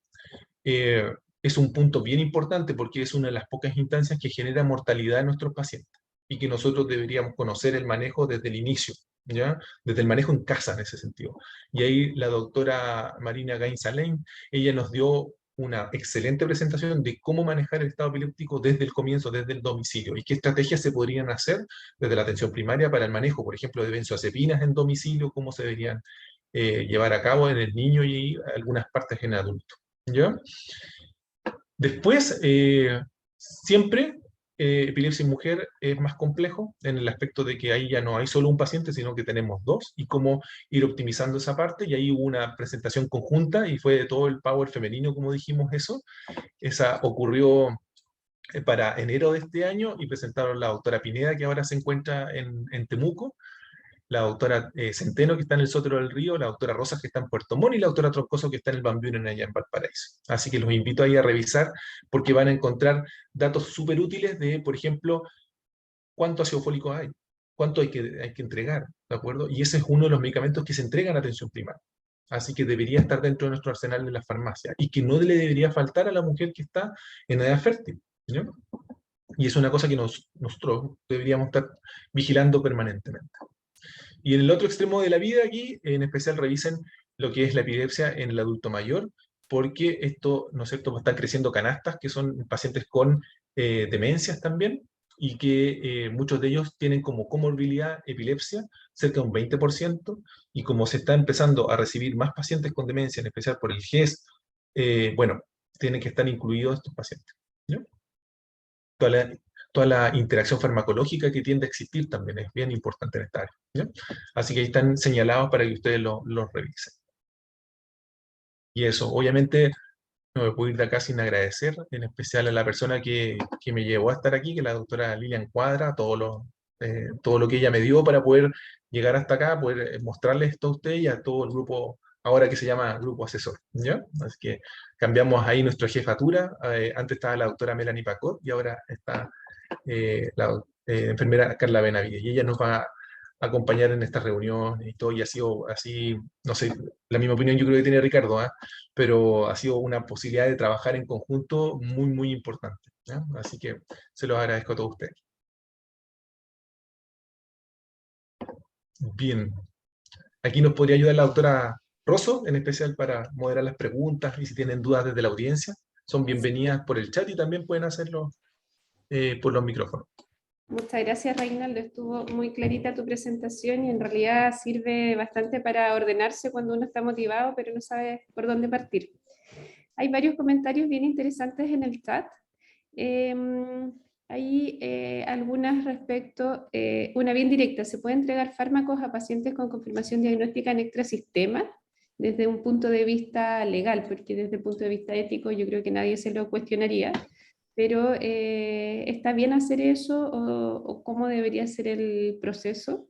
Eh, es un punto bien importante porque es una de las pocas instancias que genera mortalidad en nuestros pacientes y que nosotros deberíamos conocer el manejo desde el inicio, ¿ya? Desde el manejo en casa en ese sentido. Y ahí la doctora Marina Gainsalén, ella nos dio una excelente presentación de cómo manejar el estado epiléptico desde el comienzo, desde el domicilio, y qué estrategias se podrían hacer desde la atención primaria para el manejo, por ejemplo, de benzodiazepinas en domicilio, cómo se deberían llevar a cabo en el niño y algunas partes en el adulto. ¿Ya? Después, siempre epilepsia en mujer es más complejo en el aspecto de que ahí ya no hay solo un paciente, sino que tenemos dos, y cómo ir optimizando esa parte, y ahí hubo una presentación conjunta, y fue de todo el power femenino, como dijimos eso. Esa ocurrió para enero de este año, y presentaron la doctora Pineda, que ahora se encuentra en Temuco, la doctora Centeno, que está en el Sotero del Río, la doctora Rosas, que está en Puerto Montt, y la doctora Troncoso, que está en el Van Buren, allá en Valparaíso. Así que los invito ahí a revisar, porque van a encontrar datos súper útiles de, por ejemplo, cuánto ácido fólico hay, cuánto hay que entregar, ¿de acuerdo? Y ese es uno de los medicamentos que se entregan a atención primaria. Así que debería estar dentro de nuestro arsenal de la farmacia, y que no le debería faltar a la mujer que está en edad fértil, ¿no? Y es una cosa que nosotros deberíamos estar vigilando permanentemente. Y en el otro extremo de la vida aquí, en especial revisen lo que es la epilepsia en el adulto mayor, porque esto, ¿no es cierto?, están creciendo canastas, que son pacientes con demencias también, y que muchos de ellos tienen como comorbilidad epilepsia, cerca de un 20%, y como se está empezando a recibir más pacientes con demencia, en especial por el GES, bueno, tienen que estar incluidos estos pacientes, ¿no? Toda la, toda la interacción farmacológica que tiende a existir también es bien importante en esta área, ¿no? Así que ahí están señalados para que ustedes los revisen. Y eso, obviamente, no me puedo ir de acá sin agradecer, en especial a la persona que me llevó a estar aquí, que es la doctora Lilian Cuadra, todo lo que ella me dio para poder llegar hasta acá, poder mostrarles esto a ustedes y a todo el grupo, ahora que se llama Grupo Asesor, ¿ya? Así que cambiamos ahí nuestra jefatura, antes estaba la doctora Melanie Pacot y ahora está la enfermera Carla Benavides, y ella nos va a acompañar en esta reunión y todo, y ha sido así, no sé, la misma opinión yo creo que tiene Ricardo, ¿ah? Pero ha sido una posibilidad de trabajar en conjunto muy, muy importante, ¿ya? Así que se los agradezco a todos ustedes. Bien, aquí nos podría ayudar la doctora Rosso, en especial para moderar las preguntas, y si tienen dudas desde la audiencia, son bienvenidas por el chat y también pueden hacerlo por los micrófonos. Muchas gracias, Reinaldo. Estuvo muy clarita tu presentación y en realidad sirve bastante para ordenarse cuando uno está motivado, pero no sabe por dónde partir. Hay varios comentarios bien interesantes en el chat. Hay algunas respecto, una bien directa. ¿Se puede entregar fármacos a pacientes con confirmación diagnóstica en extrasistema? Desde un punto de vista legal, porque desde el punto de vista ético yo creo que nadie se lo cuestionaría. Pero ¿está bien hacer eso o cómo debería ser el proceso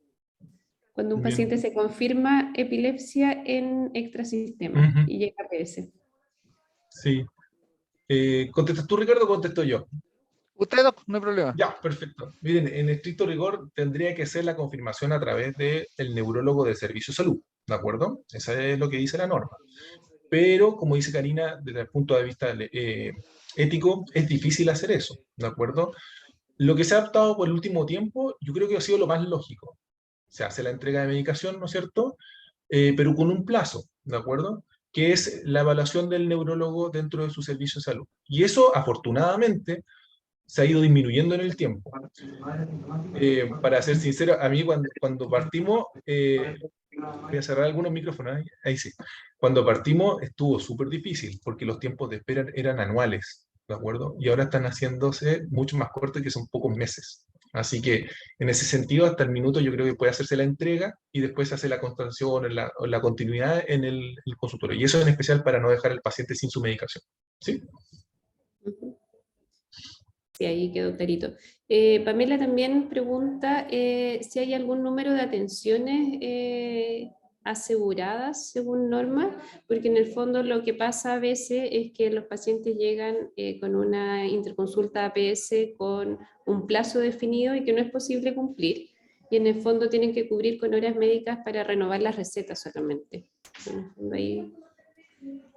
cuando un Bien. paciente se confirma epilepsia en extrasistema y llega a PS? Sí. ¿Contestas tú, Ricardo, o contesto yo? Usted, doc, no hay problema. Ya, perfecto. Miren, en estricto rigor tendría que ser la confirmación a través del neurólogo del servicio de salud, ¿de acuerdo? Eso es lo que dice la norma. Pero, como dice Karina, desde el punto de vista ético, es difícil hacer eso, ¿de acuerdo? Lo que se ha optado por el último tiempo, yo creo que ha sido lo más lógico. Se hace la entrega de medicación, ¿no es cierto? Pero con un plazo, ¿de acuerdo? Que es la evaluación del neurólogo dentro de su servicio de salud. Y eso, afortunadamente, se ha ido disminuyendo en el tiempo. Para ser sincero, a mí cuando partimos, voy a cerrar algunos micrófonos, ahí sí. Cuando partimos estuvo súper difícil, porque los tiempos de espera eran anuales, ¿de acuerdo? Y ahora están haciéndose mucho más cortos, que son pocos meses. Así que en ese sentido, hasta el minuto yo creo que puede hacerse la entrega y después se hace la constatación, la continuidad en el consultorio. Y eso en especial para no dejar al paciente sin su medicación. ¿Sí? Sí, ahí quedó clarito. Pamela también pregunta si hay algún número de atenciones aseguradas según norma, porque en el fondo lo que pasa a veces es que los pacientes llegan con una interconsulta APS con un plazo definido y que no es posible cumplir, y en el fondo tienen que cubrir con horas médicas para renovar las recetas solamente. En el fondo ahí,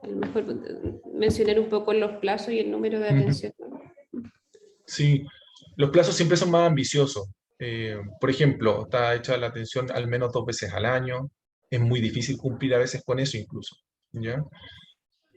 a lo mejor mencionar un poco los plazos y el número de atención. Sí, los plazos siempre son más ambiciosos. Por ejemplo, está hecha la atención al menos 2 veces al año. Es muy difícil cumplir a veces con eso incluso, ¿ya?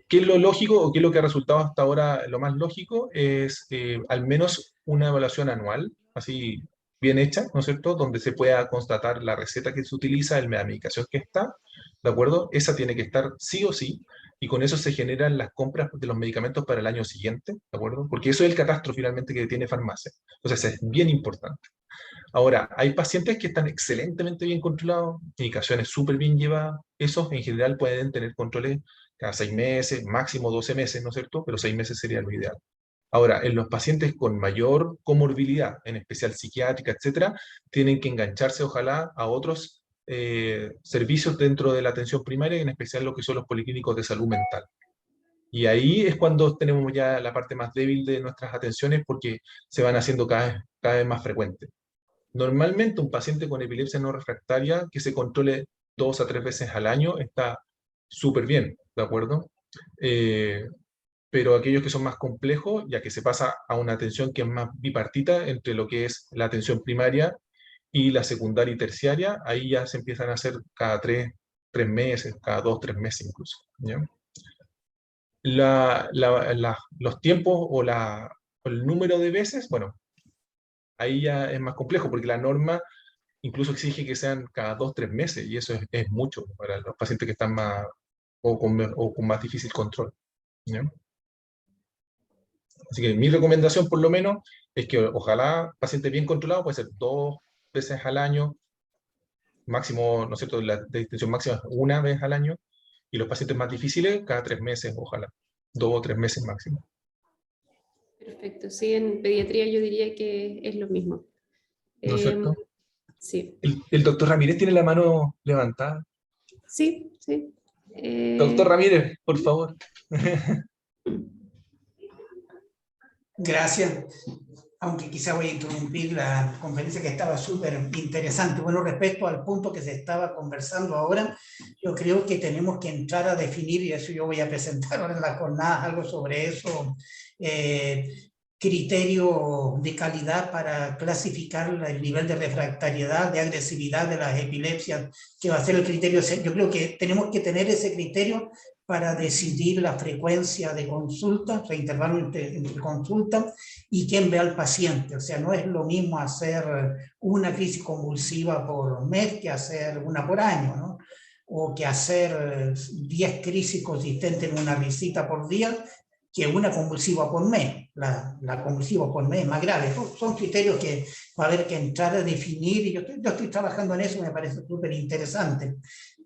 ¿Qué es lo lógico o qué es lo que ha resultado hasta ahora lo más lógico? Es al menos una evaluación anual, así bien hecha, ¿no es cierto? Donde se pueda constatar la receta que se utiliza, la medicación que está, ¿de acuerdo? Esa tiene que estar sí o sí, y con eso se generan las compras de los medicamentos para el año siguiente, ¿de acuerdo? Porque eso es el catastro finalmente que tiene farmacia. Entonces es bien importante. Ahora, hay pacientes que están excelentemente bien controlados, medicaciones súper bien llevadas. Esos en general pueden tener controles cada 6 meses, máximo 12 meses, ¿no es cierto? Pero 6 meses sería lo ideal. Ahora, en los pacientes con mayor comorbilidad, en especial psiquiátrica, etcétera, tienen que engancharse, ojalá, a otros servicios dentro de la atención primaria, en especial lo que son los policlínicos de salud mental. Y ahí es cuando tenemos ya la parte más débil de nuestras atenciones porque se van haciendo cada vez más frecuentes. Normalmente un paciente con epilepsia no refractaria que se controle 2 a 3 veces al año está súper bien, ¿de acuerdo? Eh, pero aquellos que son más complejos, ya que se pasa a una atención que es más bipartita entre lo que es la atención primaria y la secundaria y terciaria, ahí ya se empiezan a hacer cada 3 meses, cada 2, 3 meses incluso, ¿ya? Los tiempos o el número de veces, bueno, ahí ya es más complejo porque la norma incluso exige que sean cada 2, 3 meses, y eso es mucho para los pacientes que están más o con más difícil control, ¿ya? Así que mi recomendación, por lo menos, es que ojalá pacientes bien controlados, puede ser 2 veces al año, máximo, ¿no es cierto? La distinción máxima es 1 vez al año, y los pacientes más difíciles, cada 3 meses, ojalá, 2 o 3 meses máximo. Perfecto, sí, en pediatría yo diría que es lo mismo. ¿No es cierto? Sí, El doctor Ramírez tiene la mano levantada. sí, sí. Doctor Ramírez, por favor. Gracias, aunque quizá voy a interrumpir la conferencia que estaba súper interesante. Bueno, respecto al punto que se estaba conversando ahora, yo creo que tenemos que entrar a definir, y eso yo voy a presentar ahora en la jornada, algo sobre eso, criterio de calidad para clasificar el nivel de refractariedad, de agresividad de las epilepsias, que va a ser el criterio. Yo creo que tenemos que tener ese criterio para decidir la frecuencia de consulta, o sea, intervalo entre consultas, y quién ve al paciente. O sea, no es lo mismo hacer una crisis convulsiva por mes que hacer una por año, ¿no? O que hacer 10 crisis consistentes en una visita por día, que una convulsiva por mes. La convulsiva por mes es más grave. Son criterios que va a haber que entrar a definir, y yo estoy trabajando en eso, me parece súper interesante.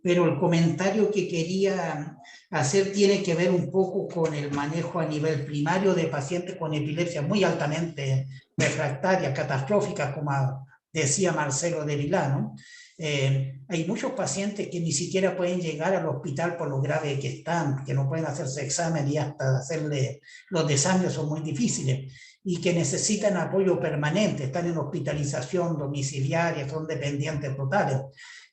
Pero el comentario que quería hacer tiene que ver un poco con el manejo a nivel primario de pacientes con epilepsia muy altamente refractarias, catastróficas, como decía Marcelo de Vilá, ¿no? Hay muchos pacientes que ni siquiera pueden llegar al hospital por lo grave que están, que no pueden hacerse examen y hasta hacerle los de sangre son muy difíciles, y que necesitan apoyo permanente, están en hospitalización domiciliaria, son dependientes totales.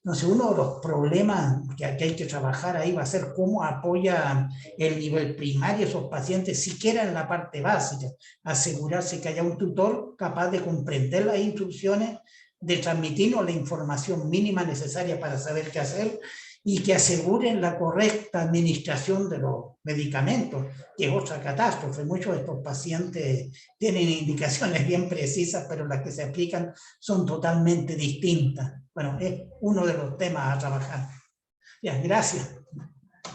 Entonces, uno de los problemas que hay que trabajar ahí va a ser cómo apoya el nivel primario a esos pacientes, siquiera en la parte básica, asegurarse que haya un tutor capaz de comprender las instrucciones, de transmitirnos la información mínima necesaria para saber qué hacer, y que aseguren la correcta administración de los medicamentos, que es otra catástrofe. Muchos de estos pacientes tienen indicaciones bien precisas, pero las que se aplican son totalmente distintas. Bueno, es uno de los temas a trabajar. Ya, gracias.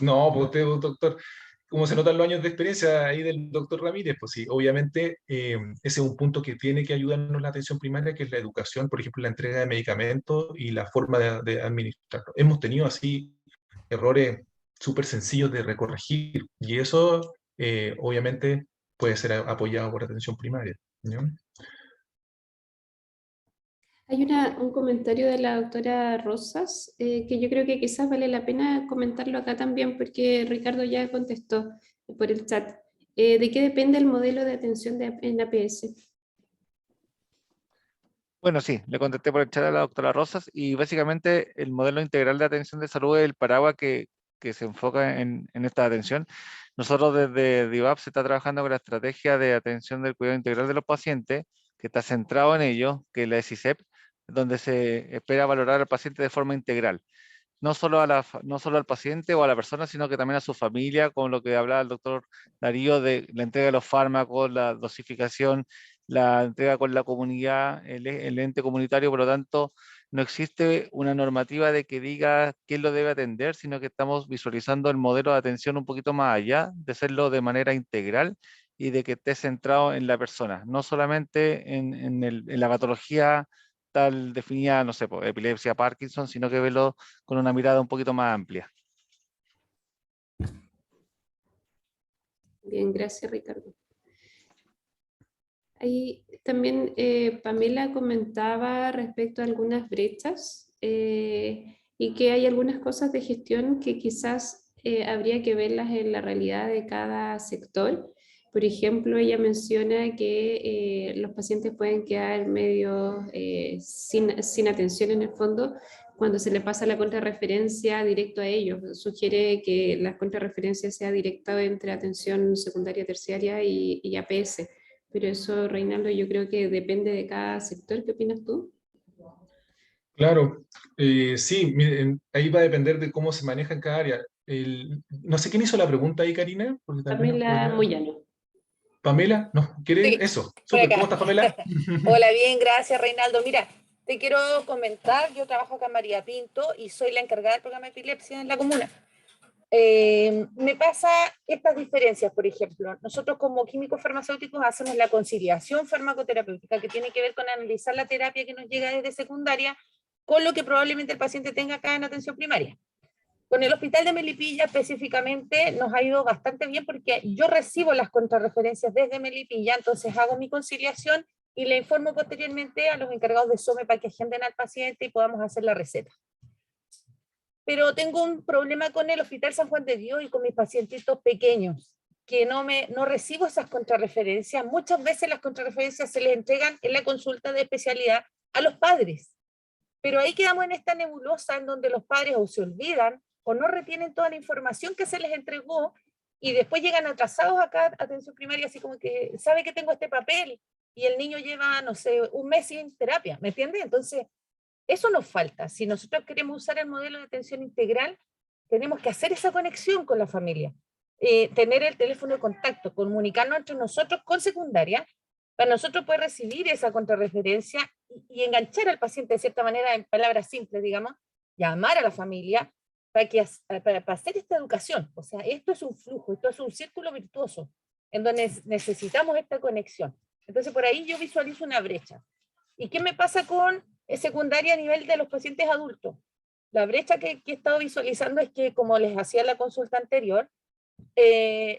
No, pues usted, doctor, como se notan los años de experiencia ahí del doctor Ramírez, pues sí, obviamente ese es un punto que tiene que ayudarnos la atención primaria, que es la educación, por ejemplo, la entrega de medicamentos y la forma de administrarlo. Hemos tenido así errores súper sencillos de recorregir, y eso obviamente puede ser apoyado por atención primaria, ¿no? Hay un comentario de la doctora Rosas que yo creo que quizás vale la pena comentarlo acá también porque Ricardo ya contestó por el chat. ¿De qué depende el modelo de atención en APS? Bueno, sí, le contesté por el chat a la doctora Rosas, y básicamente el modelo integral de atención de salud es el paraguas que se enfoca en esta atención. Nosotros desde DIVAP se está trabajando con la estrategia de atención del cuidado integral de los pacientes, que está centrado en ello, que es la ESICEP, donde se espera valorar al paciente de forma integral. no solo, no solo al paciente o a la persona, sino que también a su familia, con lo que hablaba el doctor Darío de la entrega de los fármacos, la dosificación, la entrega con la comunidad, el ente comunitario. Por lo tanto, no existe una normativa de que diga quién lo debe atender, sino que estamos visualizando el modelo de atención un poquito más allá, de hacerlo de manera integral y de que esté centrado en la persona, no solamente en la patología tal definida, no sé, por epilepsia, Parkinson, sino que verlo con una mirada un poquito más amplia. Bien, gracias, Ricardo. Ahí también Pamela comentaba respecto a algunas brechas y que hay algunas cosas de gestión que quizás habría que verlas en la realidad de cada sector. Por ejemplo, ella menciona que los pacientes pueden quedar medio sin atención en el fondo cuando se le pasa la contrarreferencia directo a ellos. Sugiere que la contrarreferencia sea directa entre atención secundaria, terciaria y APS. Pero eso, Reinaldo, yo creo que depende de cada sector. ¿Qué opinas tú? Claro, sí, miren, ahí va a depender de cómo se maneja en cada área. No sé quién hizo la pregunta ahí, Karina, porque tal vez nos Pamela podría... Moyano. ¿Pamela? ¿No? ¿Quiere Sí, eso? por Súper, ¿cómo acá. estás, Pamela? Hola, bien, gracias, Reinaldo. Mira, te quiero comentar, yo trabajo acá en María Pinto y soy la encargada del programa de epilepsia en la comuna. Me pasa estas diferencias, por ejemplo, nosotros como químicos farmacéuticos hacemos la conciliación farmacoterapéutica, que tiene que ver con analizar la terapia que nos llega desde secundaria con lo que probablemente el paciente tenga acá en atención primaria. Con el hospital de Melipilla específicamente nos ha ido bastante bien porque yo recibo las contrarreferencias desde Melipilla, entonces hago mi conciliación y le informo posteriormente a los encargados de SOME para que agenden al paciente y podamos hacer la receta. Pero tengo un problema con el Hospital San Juan de Dios y con mis pacientitos pequeños, que no recibo esas contrarreferencias. Muchas veces las contrarreferencias se les entregan en la consulta de especialidad a los padres, pero ahí quedamos en esta nebulosa en donde los padres o se olvidan o no retienen toda la información que se les entregó y después llegan atrasados acá a atención primaria, así como que sabe que tengo este papel y el niño lleva, no sé, un mes sin terapia, ¿me entiendes? Entonces, eso nos falta. Si nosotros queremos usar el modelo de atención integral, tenemos que hacer esa conexión con la familia, tener el teléfono de contacto, comunicarnos entre nosotros con secundaria, para nosotros poder recibir esa contrarreferencia y enganchar al paciente de cierta manera, en palabras simples, digamos, llamar a la familia para hacer esta educación. O sea, esto es un flujo, esto es un círculo virtuoso, en donde necesitamos esta conexión. Entonces, por ahí yo visualizo una brecha. ¿Y qué me pasa con secundaria a nivel de los pacientes adultos? La brecha que he estado visualizando es que, como les hacía la consulta anterior,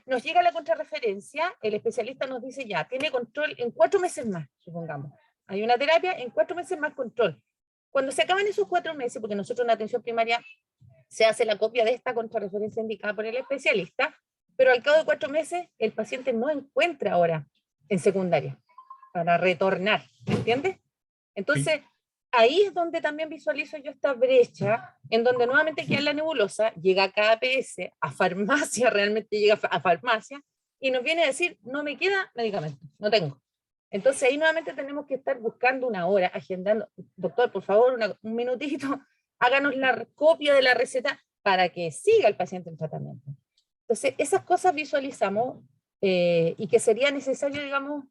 nos llega la contrarreferencia, el especialista nos dice ya, tiene control en 4 meses más, supongamos. Hay una terapia, en 4 meses más control. Cuando se acaban esos 4 meses, porque nosotros en atención primaria se hace la copia de esta contrarreferencia indicada por el especialista, pero al cabo de 4 meses el paciente no encuentra ahora en secundaria para retornar, ¿me entiendes? Entonces, ahí es donde también visualizo yo esta brecha, en donde nuevamente queda la nebulosa, llega a KPS, a farmacia, realmente llega a farmacia, y nos viene a decir, no me queda medicamento, no tengo. Entonces ahí nuevamente tenemos que estar buscando una hora, agendando, doctor, por favor, un minutito, háganos la copia de la receta para que siga el paciente en tratamiento. Entonces, esas cosas visualizamos y que sería necesario, digamos,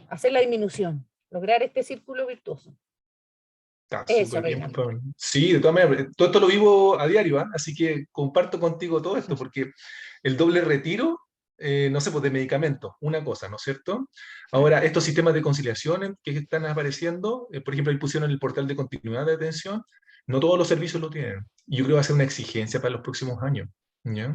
hacer la disminución, lograr este círculo virtuoso. Está Eso, súper bien, Reinaldo. Pamela. Sí, de todas maneras, todo esto lo vivo a diario, ¿ah? Así que comparto contigo todo esto, porque el doble retiro, no sé, pues de medicamentos, una cosa, ¿no es cierto? Ahora, estos sistemas de conciliación que están apareciendo, por ejemplo, ahí pusieron el portal de continuidad de atención, no todos los servicios lo tienen. Y yo creo que va a ser una exigencia para los próximos años, ¿ya?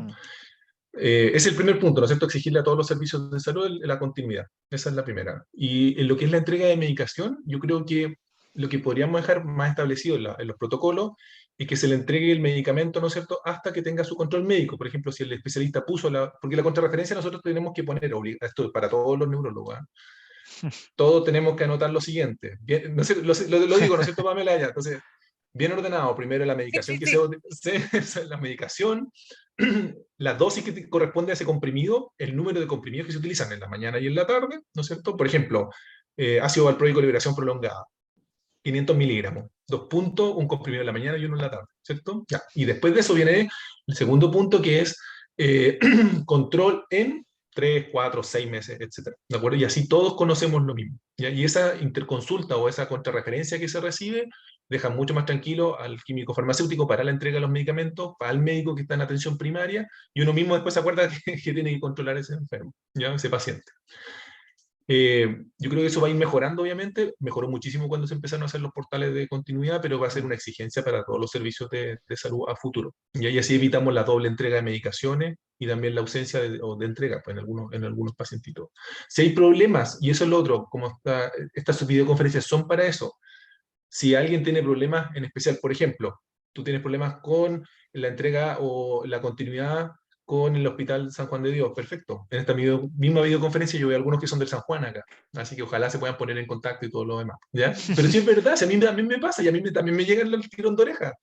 Es el primer punto, ¿no es cierto? Exigirle a todos los servicios de salud la continuidad. Esa es la primera. Y en lo que es la entrega de medicación, yo creo que lo que podríamos dejar más establecido en los protocolos es que se le entregue el medicamento, ¿no es cierto?, hasta que tenga su control médico. Por ejemplo, si el especialista puso porque la contrarreferencia nosotros tenemos que poner, esto para todos los neurólogos, ¿eh? Todos tenemos que anotar lo siguiente. Bien, no sé, lo digo, ¿no es cierto, Pamela? Ya, entonces, bien ordenado. Primero la medicación Sí. la medicación, la dosis que corresponde a ese comprimido, el número de comprimidos que se utilizan en la mañana y en la tarde, ¿no es cierto? Por ejemplo, ácido valproico de liberación prolongada, 500 miligramos, 2 puntos, un comprimido en la mañana y uno en la tarde. ¿cierto? Ya. Y después de eso viene el segundo punto, que es control en 3, 4, 6 meses, etc. ¿De acuerdo? Y así todos conocemos lo mismo. ¿Ya? Y esa interconsulta o esa contrarreferencia que se recibe deja mucho más tranquilo al químico farmacéutico para la entrega de los medicamentos, para el médico que está en atención primaria, y uno mismo después se acuerda que tiene que controlar a ese enfermo, ¿ya? Ese paciente. Yo creo que eso va a ir mejorando, obviamente. Mejoró muchísimo cuando se empezaron a hacer los portales de continuidad, pero va a ser una exigencia para todos los servicios de salud a futuro. Y así evitamos la doble entrega de medicaciones y también la ausencia de entrega pues, en algunos pacientitos. Si hay problemas, y eso es lo otro, como estas videoconferencias son para eso. Si alguien tiene problemas en especial, por ejemplo, tú tienes problemas con la entrega o la continuidad con el Hospital San Juan de Dios, perfecto. En esta misma videoconferencia yo veo algunos que son del San Juan acá, así que ojalá se puedan poner en contacto y todo lo demás, ¿ya? Pero sí es verdad, si a mí también me pasa y a mí también me llega el tirón de oreja.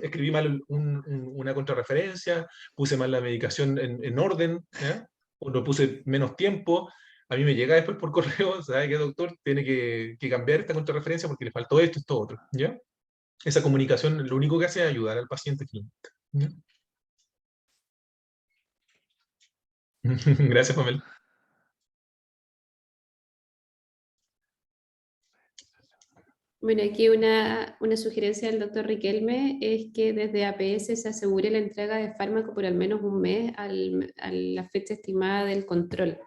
Escribí mal una contrarreferencia, puse mal la medicación en orden, ¿ya? O no puse menos tiempo. A mí me llega después por correo, ¿sabe qué, doctor? Tiene que cambiar esta contrarreferencia porque le faltó esto, esto, otro, ¿ya? Esa comunicación lo único que hace es ayudar al paciente finalmente, ¿ya? Gracias, Pamela. Bueno, aquí una sugerencia del doctor Riquelme es que desde APS se asegure la entrega de fármaco por al menos un mes a la fecha estimada del control.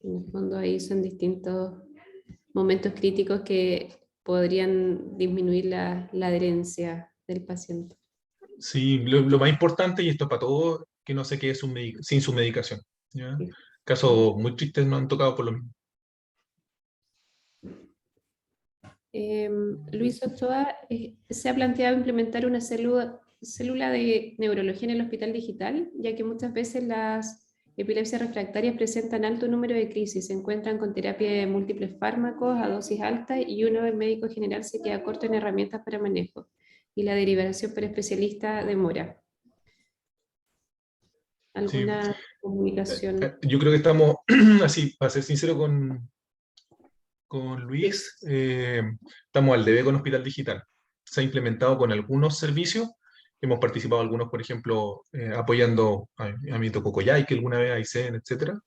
En el fondo ahí son distintos momentos críticos que podrían disminuir la adherencia del paciente. Sí, lo más importante, y esto es para todos, que no se quede sin su medicación, ¿ya? Casos muy tristes nos han tocado por lo mismo. Luis Ochoa, se ha planteado implementar una célula de neurología en el hospital digital, ya que muchas veces las epilepsias refractarias presentan alto número de crisis, se encuentran con terapia de múltiples fármacos a dosis altas y uno, el médico general, se queda corto en herramientas para manejo y la derivación para especialista demora. ¿Alguna comunicación? Yo creo que estamos, así, para ser sincero con Luis, estamos al debe con Hospital Digital. Se ha implementado con algunos servicios. Hemos participado algunos, por ejemplo, apoyando a Mito Cocoyay, que alguna vez Aysén, etcétera,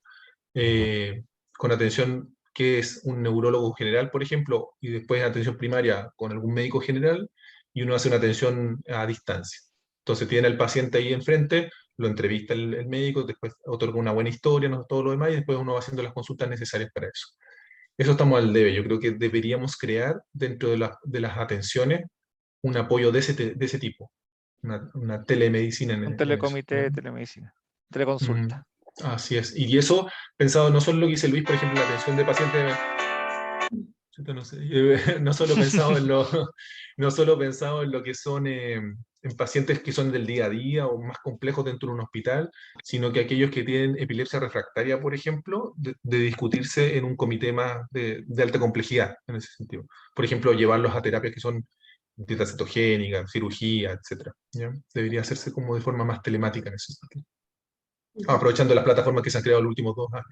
con atención que es un neurólogo general, por ejemplo, y después atención primaria con algún médico general, y uno hace una atención a distancia. Entonces tiene al paciente ahí enfrente, lo entrevista el médico, después otorga una buena historia, ¿no? Todo lo demás, y después uno va haciendo las consultas necesarias para eso. Eso estamos al debe. Yo creo que deberíamos crear dentro de las atenciones un apoyo de ese tipo, una telemedicina. Un telecomité de telemedicina, teleconsulta. Así es. Y eso pensado no solo lo que dice Luis, por ejemplo, la atención de pacientes, no sé, no solo pensado no solo pensado en lo que son en pacientes que son del día a día o más complejos dentro de un hospital, sino que aquellos que tienen epilepsia refractaria, por ejemplo, de discutirse en un comité más de alta complejidad en ese sentido. Por ejemplo, llevarlos a terapias que son dieta cetogénica, cirugía, etc. ¿Ya? Debería hacerse como de forma más telemática en ese sentido. Aprovechando las plataformas que se han creado en los últimos 2 años.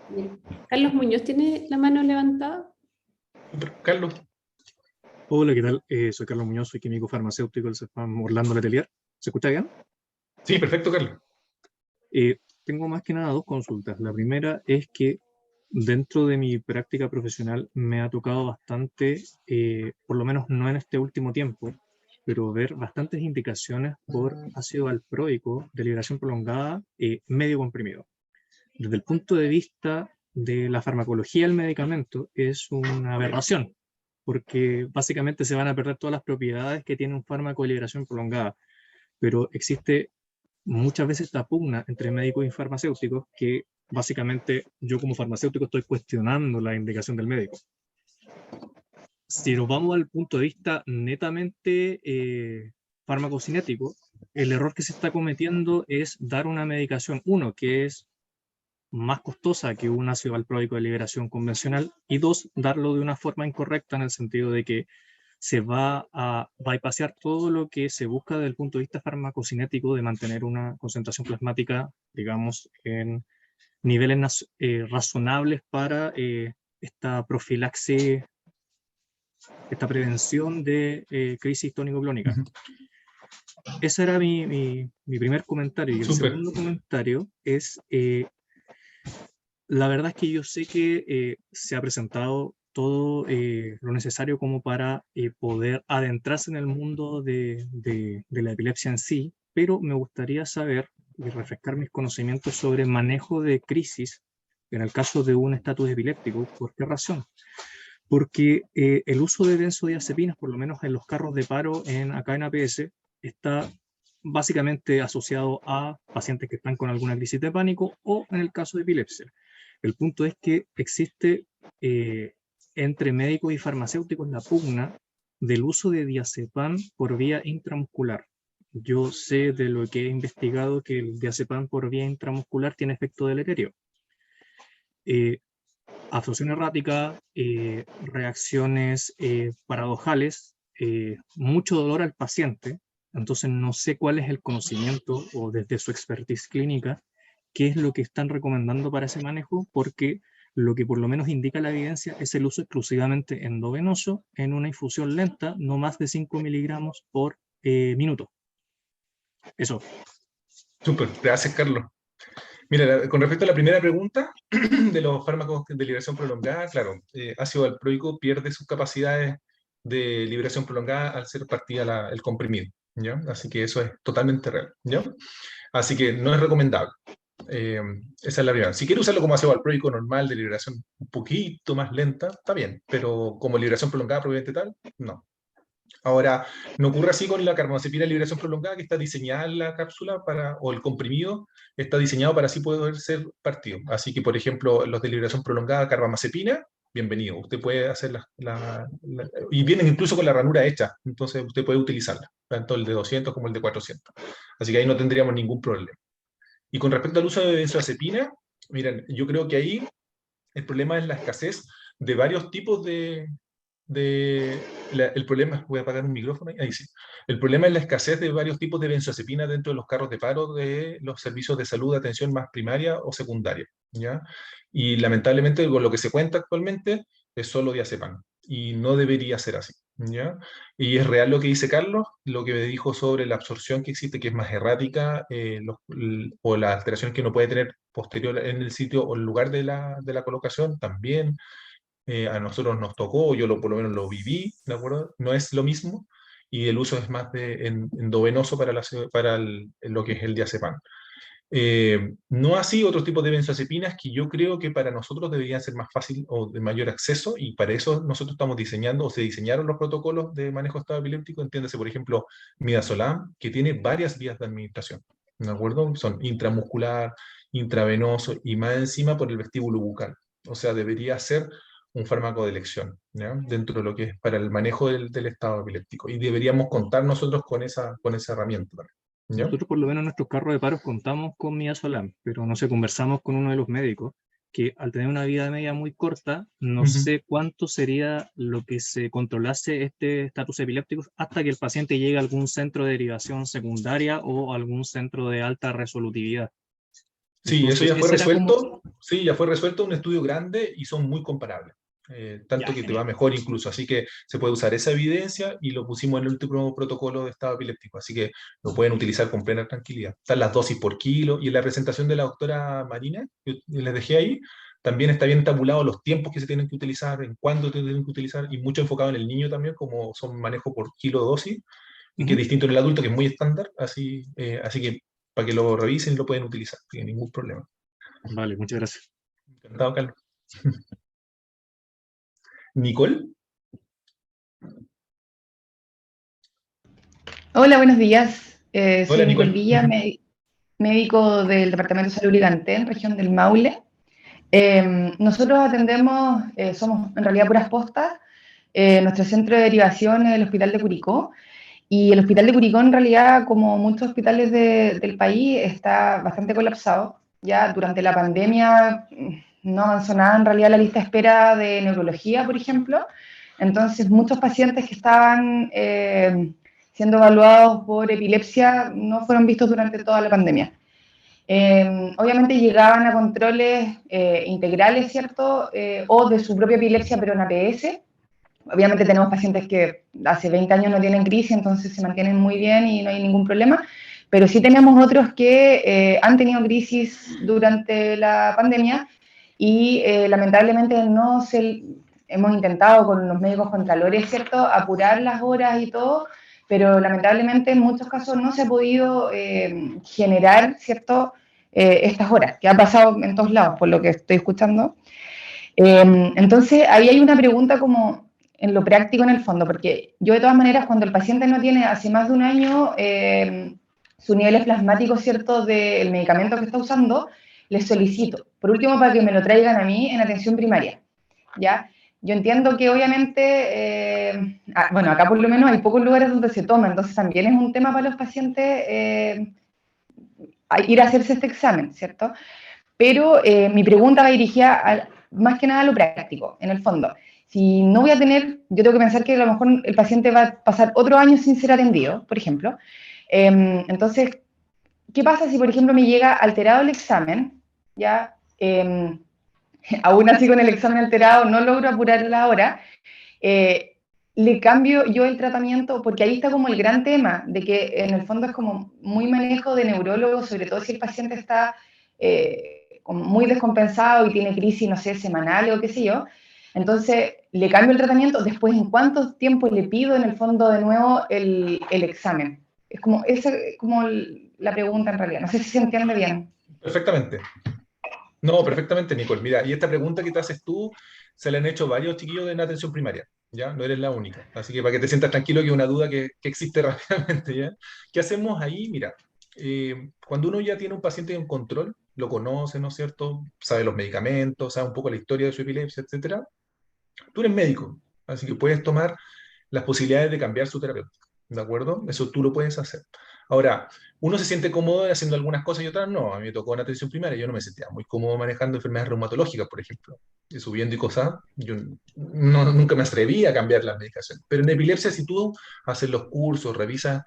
Bien. Carlos Muñoz tiene la mano levantada. Carlos. Hola, ¿qué tal? Soy Carlos Muñoz, soy químico farmacéutico del CEFAM Orlando Letelier. ¿Se escucha bien? Sí, perfecto, Carlos. Tengo más que nada 2 consultas. La primera es que dentro de mi práctica profesional me ha tocado bastante, por lo menos no en este último tiempo, pero ver bastantes indicaciones por ácido valproico de liberación prolongada medio comprimido. Desde el punto de vista de la farmacología del medicamento es una aberración, porque básicamente se van a perder todas las propiedades que tiene un fármaco de liberación prolongada, pero existe muchas veces esta pugna entre médicos y farmacéuticos que básicamente yo como farmacéutico estoy cuestionando la indicación del médico. Si nos vamos al punto de vista netamente farmacocinético, el error que se está cometiendo es dar una medicación, uno, que es más costosa que un ácido valproico de liberación convencional, y 2, darlo de una forma incorrecta en el sentido de que se va a bypassear todo lo que se busca desde el punto de vista farmacocinético de mantener una concentración plasmática, digamos, en niveles razonables para esta profilaxis esta prevención de crisis tónico-clónica. Ese era mi primer comentario. Y el Súper. segundo comentario es, la verdad es que yo sé que se ha presentado todo lo necesario como para poder adentrarse en el mundo de la epilepsia en sí, pero me gustaría saber y refrescar mis conocimientos sobre manejo de crisis en el caso de un estatus epiléptico. ¿Por qué razón? Porque el uso de benzodiazepinas, por lo menos en los carros de paro acá en APS, está básicamente asociado a pacientes que están con alguna crisis de pánico o en el caso de epilepsia. El punto es que existe entre médicos y farmacéuticos la pugna del uso de diazepam por vía intramuscular. Yo sé de lo que he investigado que el diazepam por vía intramuscular tiene efecto deleterio. Absorción errática, reacciones paradojales, mucho dolor al paciente. Entonces no sé cuál es el conocimiento o desde su expertise clínica qué es lo que están recomendando para ese manejo, porque lo que por lo menos indica la evidencia es el uso exclusivamente endovenoso en una infusión lenta, no más de 5 miligramos por minuto. Eso. Súper, gracias, Carlos. Mira, con respecto a la primera pregunta de los fármacos de liberación prolongada, claro, ácido valproico pierde sus capacidades de liberación prolongada al ser partida el comprimido, ¿ya? Así que eso es totalmente real, ¿ya? Así que no es recomendable. Esa es la primera. Si quiere usarlo como ácido valproico normal de liberación un poquito más lenta, está bien, pero como liberación prolongada propiamente tal, no. Ahora, no ocurre así con la carbamazepina de liberación prolongada, que está diseñada en la cápsula o el comprimido está diseñado para así poder ser partido. Así que, por ejemplo, los de liberación prolongada, carbamazepina, bienvenido. Usted puede hacer y vienen incluso con la ranura hecha, entonces usted puede utilizarla, tanto el de 200 como el de 400. Así que ahí no tendríamos ningún problema. Y con respecto al uso de benzodiazepina, miren, yo creo que ahí el problema es la escasez de varios tipos el problema, voy a apagar un micrófono, ahí sí. El problema es la escasez de varios tipos de benzodiazepina dentro de los carros de paro de los servicios de salud de atención más primaria o secundaria, ¿ya? Y lamentablemente con lo que se cuenta actualmente es solo diazepam, y no debería ser así, ¿ya? Y es real lo que dice Carlos, lo que me dijo sobre la absorción que existe, que es más errática, o la alteración que uno puede tener posterior en el sitio o el lugar de la colocación también. A nosotros nos tocó, por lo menos lo viví, ¿de acuerdo? No es lo mismo, y el uso es más endovenoso para lo que es el diazepam. No así otros tipos de benzodiazepinas que yo creo que para nosotros deberían ser más fácil o de mayor acceso, y para eso nosotros estamos diseñando o se diseñaron los protocolos de manejo de estado epiléptico. Entiéndase, por ejemplo, midazolam, que tiene varias vías de administración, ¿de acuerdo? Son intramuscular, intravenoso y más encima por el vestíbulo bucal. O sea, debería ser un fármaco de elección, ¿ya? Dentro de lo que es para el manejo del estado epiléptico. Y deberíamos contar nosotros con esa herramienta también, ¿ya? Nosotros por lo menos en nuestros carros de paros contamos con midazolam, pero no sé, conversamos con uno de los médicos que al tener una vida media muy corta, no sé cuánto sería lo que se controlase este estatus epiléptico hasta que el paciente llegue a algún centro de derivación secundaria o algún centro de alta resolutividad. Sí, Entonces, eso ya fue resuelto. como... Sí, ya fue resuelto un estudio grande y son muy comparables. Tanto Ya, que te genial. va mejor incluso. Así que se puede usar esa evidencia y lo pusimos en el último protocolo de estado epiléptico. Así que lo pueden utilizar con plena tranquilidad. Están las dosis por kilo, y en la presentación de la doctora Marina, que les dejé ahí, también está bien tabulado los tiempos que se tienen que utilizar, en cuándo se tienen que utilizar, y mucho enfocado en el niño también, como son manejo por kilo dosis, y que es distinto en el adulto, que es muy estándar. Así que para que lo revisen y lo pueden utilizar, sin ningún problema. Vale, muchas gracias. Encantado, Carlos. ¿Nicole? Hola, buenos días. Hola, Soy Nicole Nicole. Villa, médico del Departamento de Salud Ligantén, región del Maule. Nosotros atendemos, somos en realidad puras postas. Nuestro centro de derivación es el Hospital de Curicó. Y el Hospital de Curicó, en realidad, como muchos hospitales del país, está bastante colapsado. Ya durante la pandemia no avanzó nada en realidad la lista de espera de neurología, por ejemplo. Entonces, muchos pacientes que estaban siendo evaluados por epilepsia no fueron vistos durante toda la pandemia. Obviamente llegaban a controles integrales, ¿cierto? O de su propia epilepsia, pero en APS. obviamente tenemos pacientes que hace 20 años no tienen crisis, entonces se mantienen muy bien y no hay ningún problema, pero sí tenemos otros que han tenido crisis durante la pandemia y lamentablemente no se... Hemos intentado con los médicos contralores, ¿cierto?, apurar las horas y todo, pero lamentablemente en muchos casos no se ha podido generar, ¿cierto?, estas horas, que ha pasado en todos lados, por lo que estoy escuchando. Entonces, ahí hay una pregunta como en lo práctico en el fondo, porque yo de todas maneras, cuando el paciente no tiene hace más de un año sus niveles plasmáticos, ¿cierto?, del medicamento que está usando, les solicito, por último, para que me lo traigan a mí en atención primaria, ¿ya? Yo entiendo que obviamente, bueno, acá por lo menos hay pocos lugares donde se toma, entonces también es un tema para los pacientes ir a hacerse este examen, ¿cierto? Pero mi pregunta va dirigida más que nada a lo práctico, en el fondo. Si no voy a tener, yo tengo que pensar que a lo mejor el paciente va a pasar otro año sin ser atendido, por ejemplo. Entonces, ¿qué pasa si, por ejemplo, me llega alterado el examen? Ya, aún así con el examen alterado no logro apurar la hora. Le cambio yo el tratamiento, porque ahí está como el gran tema, de que en el fondo es como muy manejo de neurólogo, sobre todo si el paciente está como muy descompensado y tiene crisis, no sé, semanal o qué sé yo. Entonces, le cambio el tratamiento, después en cuánto tiempo le pido en el fondo de nuevo el examen. Es como, esa es como la pregunta en realidad. No sé si se entiende bien. Perfectamente. No, perfectamente, Nicole. Mira, y esta pregunta que te haces tú, se la han hecho varios chiquillos en atención primaria, ¿ya? No eres la única. Así que para que te sientas tranquilo, que es una duda que existe rápidamente, ¿ya? ¿Qué hacemos ahí? Mira, cuando uno ya tiene un paciente en control, lo conoce, ¿no es cierto? Sabe los medicamentos, sabe un poco la historia de su epilepsia, etcétera. Tú eres médico, así que puedes tomar las posibilidades de cambiar su terapéutica, ¿de acuerdo? Eso tú lo puedes hacer. Ahora, uno se siente cómodo haciendo algunas cosas y otras no. A mí me tocó en atención primaria, yo no me sentía muy cómodo manejando enfermedades reumatológicas, por ejemplo, y subiendo y cosas. Yo nunca me atreví a cambiar las medicaciones. Pero en epilepsia, si tú haces los cursos, revisas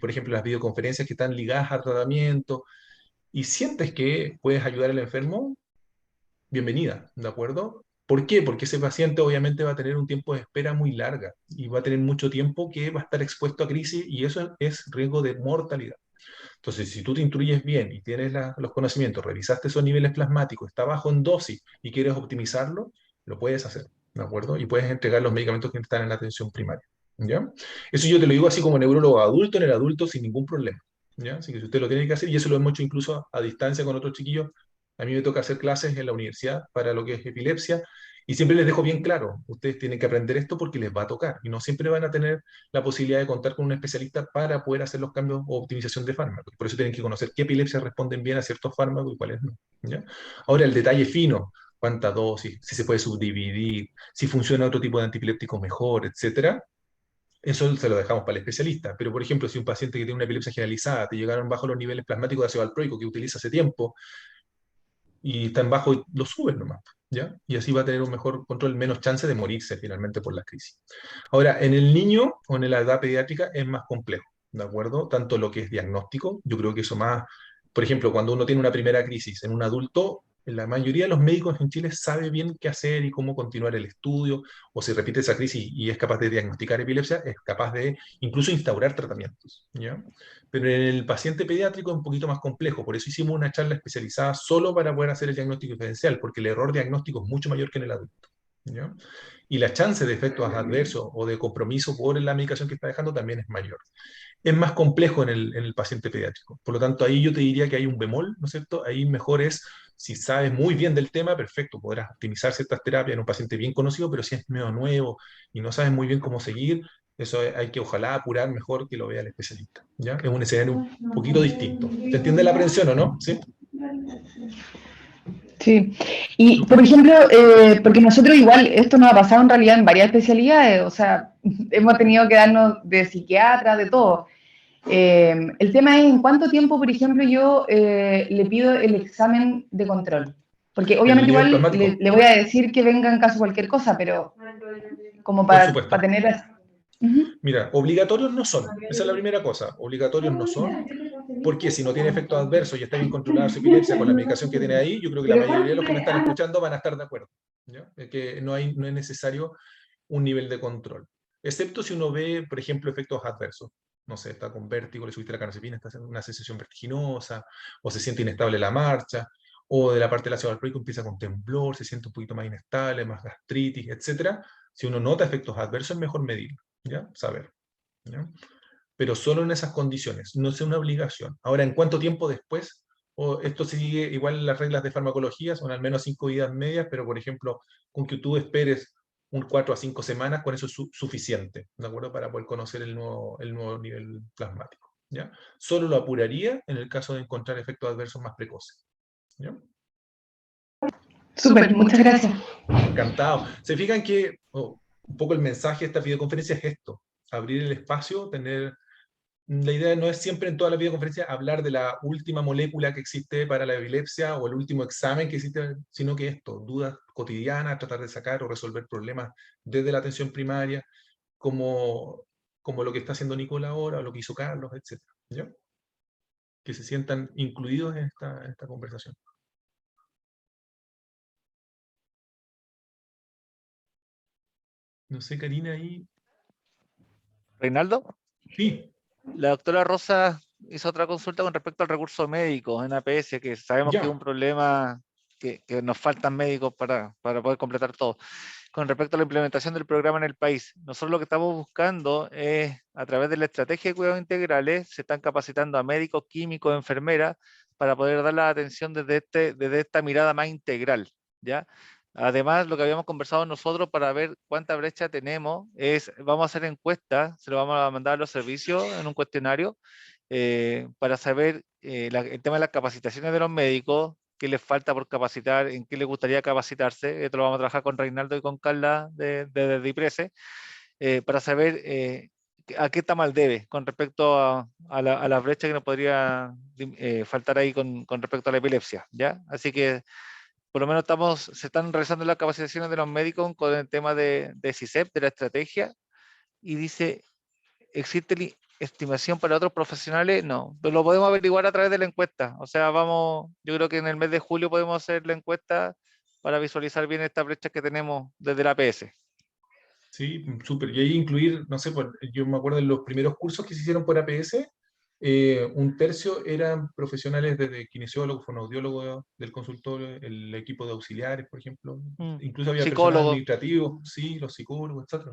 por ejemplo, las videoconferencias que están ligadas al tratamiento y sientes que puedes ayudar al enfermo, bienvenida, ¿de acuerdo? ¿Por qué? Porque ese paciente obviamente va a tener un tiempo de espera muy larga y va a tener mucho tiempo que va a estar expuesto a crisis y eso es riesgo de mortalidad. Entonces, si tú te instruyes bien y tienes los conocimientos, revisaste esos niveles plasmáticos, está bajo en dosis y quieres optimizarlo, lo puedes hacer, ¿de acuerdo? Y puedes entregar los medicamentos que están en la atención primaria, ¿ya? Eso yo te lo digo así como neurólogo adulto, en el adulto sin ningún problema, ¿ya? Así que si usted lo tiene que hacer, y eso lo hemos hecho incluso a distancia con otros chiquillos, a mí me toca hacer clases en la universidad para lo que es epilepsia, y siempre les dejo bien claro, ustedes tienen que aprender esto porque les va a tocar, y no siempre van a tener la posibilidad de contar con un especialista para poder hacer los cambios o optimización de fármacos. Por eso tienen que conocer qué epilepsias responden bien a ciertos fármacos y cuáles no, ¿ya? Ahora, el detalle fino, cuánta dosis, si se puede subdividir, si funciona otro tipo de antipiléptico mejor, etcétera, eso se lo dejamos para el especialista. Pero, por ejemplo, si un paciente que tiene una epilepsia generalizada, te llegaron bajo los niveles plasmáticos de ácido valproico que utiliza hace tiempo, y están bajo, lo suben nomás, ¿ya? Y así va a tener un mejor control, menos chance de morirse finalmente por la crisis. Ahora, en el niño o en la edad pediátrica es más complejo, ¿de acuerdo? Tanto lo que es diagnóstico, yo creo que eso más, por ejemplo, cuando uno tiene una primera crisis en un adulto, la mayoría de los médicos en Chile sabe bien qué hacer y cómo continuar el estudio, o si repite esa crisis y es capaz de diagnosticar epilepsia, es capaz de incluso instaurar tratamientos, ¿ya? Pero en el paciente pediátrico es un poquito más complejo, por eso hicimos una charla especializada solo para poder hacer el diagnóstico diferencial, porque el error diagnóstico es mucho mayor que en el adulto, ¿ya? Y la chance de efectos adversos o de compromiso por la medicación que está dejando también es mayor. Es más complejo en el paciente pediátrico. Por lo tanto, ahí yo te diría que hay un bemol, ¿no es cierto? Ahí mejor es, si sabes muy bien del tema, perfecto, podrás optimizar ciertas terapias en un paciente bien conocido, pero si es medio nuevo y no sabes muy bien cómo seguir, eso hay que ojalá apurar mejor que lo vea el especialista, ¿ya? Es un escenario un poquito distinto. ¿Te entiende la aprensión o no? ¿Sí? Sí, y por ejemplo, porque nosotros igual, esto nos ha pasado en realidad en varias especialidades, o sea, hemos tenido que darnos de psiquiatra, de todo. El tema es en cuánto tiempo, por ejemplo, yo le pido el examen de control. Porque obviamente nivel igual plasmático. le voy a decir que venga en caso cualquier cosa, pero como Por para supuesto. tener... Ujú. Mira, obligatorios no son. Esa es la primera cosa. Obligatorios no son, porque si no tiene efectos adversos y está bien controlada su epilepsia con la medicación que tiene ahí, yo creo que la mayoría de los que me están escuchando van a estar de acuerdo, ¿ya? Es que no es necesario un nivel de control. Excepto si uno ve, por ejemplo, efectos adversos. No sé, está con vértigo, le subiste la carbamazepina, está haciendo una sensación vertiginosa, o se siente inestable la marcha, o de la parte del ácido valproico empieza con temblor, se siente un poquito más inestable, más gastritis, etc. Si uno nota efectos adversos, es mejor medirlo, ¿ya? Saber, ¿ya? Pero solo en esas condiciones, no es una obligación. Ahora, ¿en cuánto tiempo después? O esto sigue igual las reglas de farmacología, son al menos 5 vidas medias, pero por ejemplo, con que tú esperes un 4 a 5 semanas, con eso es suficiente, ¿de acuerdo? Para poder conocer el nuevo nivel plasmático, ¿ya? Solo lo apuraría en el caso de encontrar efectos adversos más precoces, ¿ya? Súper, muchas gracias. Encantado. Se fijan que un poco el mensaje de esta videoconferencia es esto: abrir el espacio, tener... La idea no es siempre en toda la videoconferencia hablar de la última molécula que existe para la epilepsia o el último examen que existe, sino que esto, dudas cotidianas, tratar de sacar o resolver problemas desde la atención primaria, como lo que está haciendo Nicola ahora, o lo que hizo Carlos, etc. ¿Ya? Que se sientan incluidos en esta conversación. No sé, Karina, ahí... Reinaldo, Sí, la doctora Rosa hizo otra consulta con respecto al recurso médico en APS, que sabemos que es un ya. problema que nos faltan médicos para poder completar todo. Con respecto a la implementación del programa en el país, nosotros lo que estamos buscando es, a través de la estrategia de cuidados integrales, se están capacitando a médicos, químicos, enfermeras, para poder dar la atención desde esta mirada más integral, ¿ya? Además, lo que habíamos conversado nosotros para ver cuánta brecha tenemos es, vamos a hacer encuestas, se lo vamos a mandar a los servicios en un cuestionario para saber el tema de las capacitaciones de los médicos, qué les falta por capacitar, en qué les gustaría capacitarse. Esto lo vamos a trabajar con Reinaldo y con Carla de DIPRESE, para saber a qué está mal debe con respecto a la brecha que nos podría faltar ahí con respecto a la epilepsia, ¿ya? Así que por lo menos se están realizando las capacitaciones de los médicos con el tema de CISEP, de la estrategia, y dice, ¿existe estimación para otros profesionales? No, pero lo podemos averiguar a través de la encuesta. O sea, yo creo que en el mes de julio podemos hacer la encuesta para visualizar bien estas brechas que tenemos desde la APS. Sí, súper. Y ahí incluir, no sé, yo me acuerdo de los primeros cursos que se hicieron por APS, un tercio eran profesionales desde kinesiólogos, fonoaudiólogos del consultorio, el equipo de auxiliares, por ejemplo. Incluso había personal Psicólogo. administrativo, sí, los psicólogos, etc.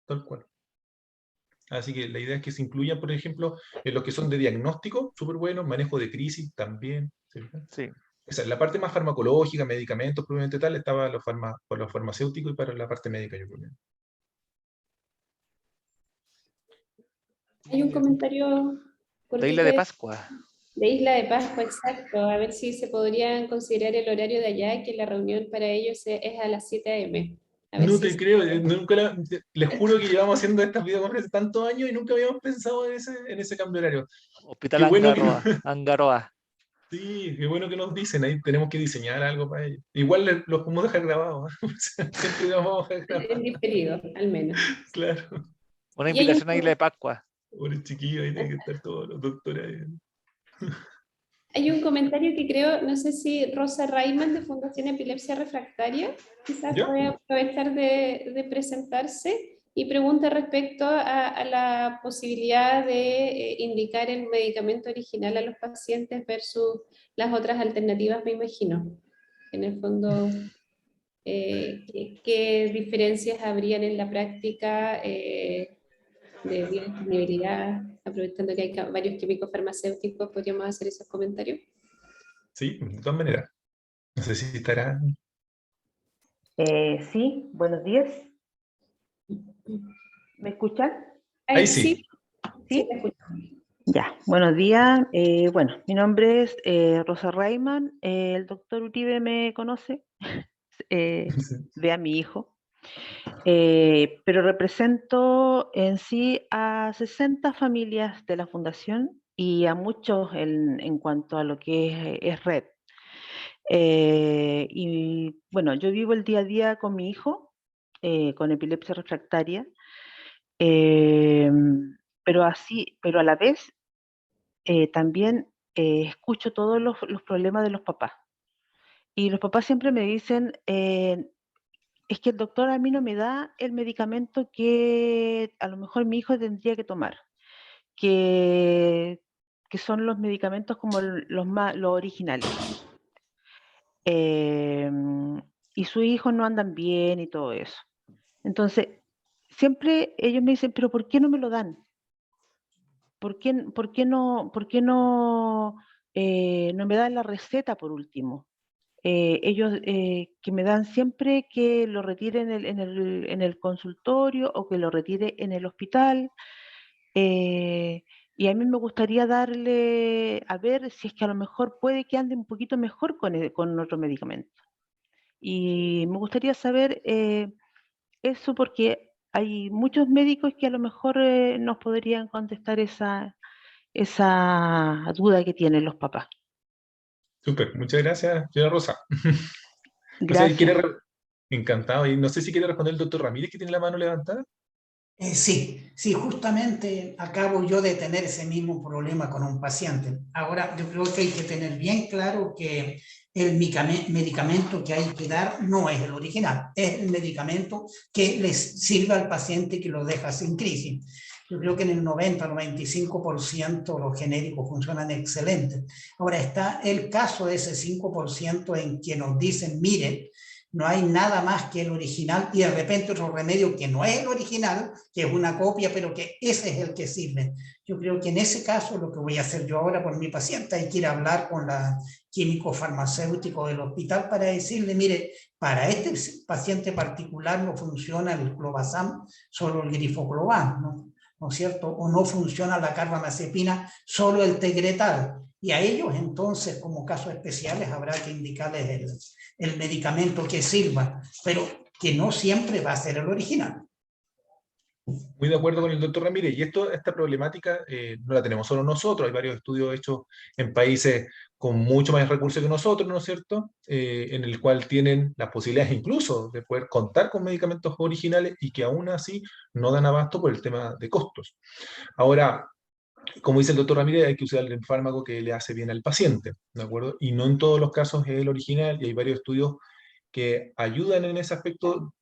Tal cual. Así que la idea es que se incluyan, por ejemplo, en los que son de diagnóstico, súper buenos, manejo de crisis también. ¿Sí? Sí. O sea, la parte más farmacológica, medicamentos, probablemente tal, estaba por los farmacéuticos y para la parte médica, yo creo. Hay un comentario De Isla de cortito Pascua. de Isla de Pascua, exacto. A ver si se podrían considerar el horario de allá, que la reunión para ellos es a las 7 a.m. A ver No si te creo, les juro que llevamos haciendo estas videoconferencias tantos años y nunca habíamos pensado en ese cambio horario. Hospital Qué bueno que Angaroa. sí, qué bueno que nos dicen, ahí tenemos que diseñar algo para ellos. Igual los podemos dejar grabados, siempre los vamos a dejar en grabados. diferido, al menos. Claro, Una Y hay invitación a Isla de Pascua. por el chiquillo ahí tienen que estar todos los doctores ahí. hay un comentario que creo, no sé si Rosa Rayman de Fundación Epilepsia Refractaria, quizás ¿Ya? puede aprovechar de presentarse y pregunta respecto a la posibilidad de indicar el medicamento original a los pacientes versus las otras alternativas, me imagino. En el fondo, ¿qué diferencias habrían en la práctica de biodisponibilidad? Aprovechando que hay varios químicos farmacéuticos, podríamos hacer esos comentarios. Sí, de todas maneras. No sé si estará... Sí, buenos días. ¿Me escuchan? Ahí Sí, sí. sí, ¿Sí? te escucho. Ya, buenos días. Bueno, mi nombre es Rosa Rayman. El doctor Uribe me conoce, ve a mi hijo. Pero represento en sí a 60 familias de la fundación y a muchos en cuanto a lo que es red. Y bueno, yo vivo el día a día con mi hijo, con epilepsia refractaria, pero a la vez también escucho todos los problemas de los papás. Y los papás siempre me dicen, es que el doctor a mí no me da el medicamento que a lo mejor mi hijo tendría que tomar, que son los medicamentos como los originales. Y sus hijos no andan bien y todo eso. Entonces, siempre ellos me dicen, pero ¿por qué no me lo dan? ¿Por qué no me dan la receta por último? Ellos que me dan siempre que lo retire en el consultorio o que lo retire en el hospital. Y a mí me gustaría darle, a ver si es que a lo mejor puede que ande un poquito mejor con otro medicamento. Y me gustaría saber eso porque hay muchos médicos que a lo mejor nos podrían contestar esa duda que tienen los papás. Súper, muchas gracias, señora Rosa. No sé, Gracias. encantado, y no sé si quiere responder el doctor Ramírez, que tiene la mano levantada. Sí, justamente acabo yo de tener ese mismo problema con un paciente. Ahora, yo creo que hay que tener bien claro que el medicamento que hay que dar no es el original, es el medicamento que les sirva al paciente que lo deja sin crisis. Yo creo que en el 90-95% los genéricos funcionan excelente. Ahora está el caso de ese 5% en que nos dicen, mire, no hay nada más que el original y de repente otro remedio que no es el original, que es una copia, pero que ese es el que sirve. Yo creo que en ese caso lo que voy a hacer yo ahora por mi paciente, hay que ir a hablar con la químico farmacéutico del hospital para decirle, mire, para este paciente particular no funciona el clobazam, solo el grifocloban, ¿no es cierto? O no funciona la carbamazepina, solo el tegretal. Y a ellos entonces, como casos especiales, habrá que indicarles el medicamento que sirva, pero que no siempre va a ser el original. Muy de acuerdo con el doctor Ramírez. Y esta problemática no la tenemos solo nosotros, hay varios estudios hechos en países con mucho más recursos que nosotros, ¿no es cierto? En el cual tienen las posibilidades incluso de poder contar con medicamentos originales y que aún así no dan abasto por el tema de costos. Ahora, como dice el doctor Ramírez, hay que usar el fármaco que le hace bien al paciente, ¿de acuerdo? Y no en todos los casos es el original, y hay varios estudios que ayudan en ese aspecto,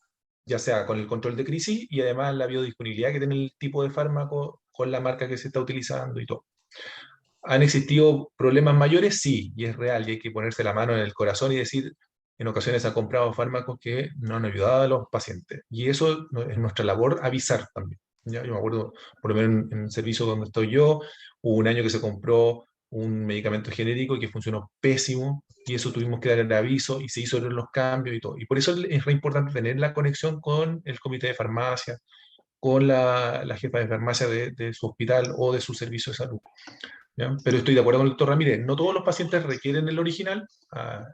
ya sea con el control de crisis y además la biodisponibilidad que tiene el tipo de fármaco con la marca que se está utilizando y todo. ¿Han existido problemas mayores? Sí, y es real, y hay que ponerse la mano en el corazón y decir, en ocasiones han comprado fármacos que no han ayudado a los pacientes. Y eso es nuestra labor, avisar también. ¿Ya? Yo me acuerdo, por lo menos en el servicio donde estoy yo, hubo un año que se compró un medicamento genérico que funcionó pésimo, y eso tuvimos que dar el aviso, y se hizo los cambios y todo. Y por eso es re importante tener la conexión con el comité de farmacia, con la jefa de farmacia de su hospital o de su servicio de salud. ¿Ya? Pero estoy de acuerdo con el doctor Ramírez, no todos los pacientes requieren el original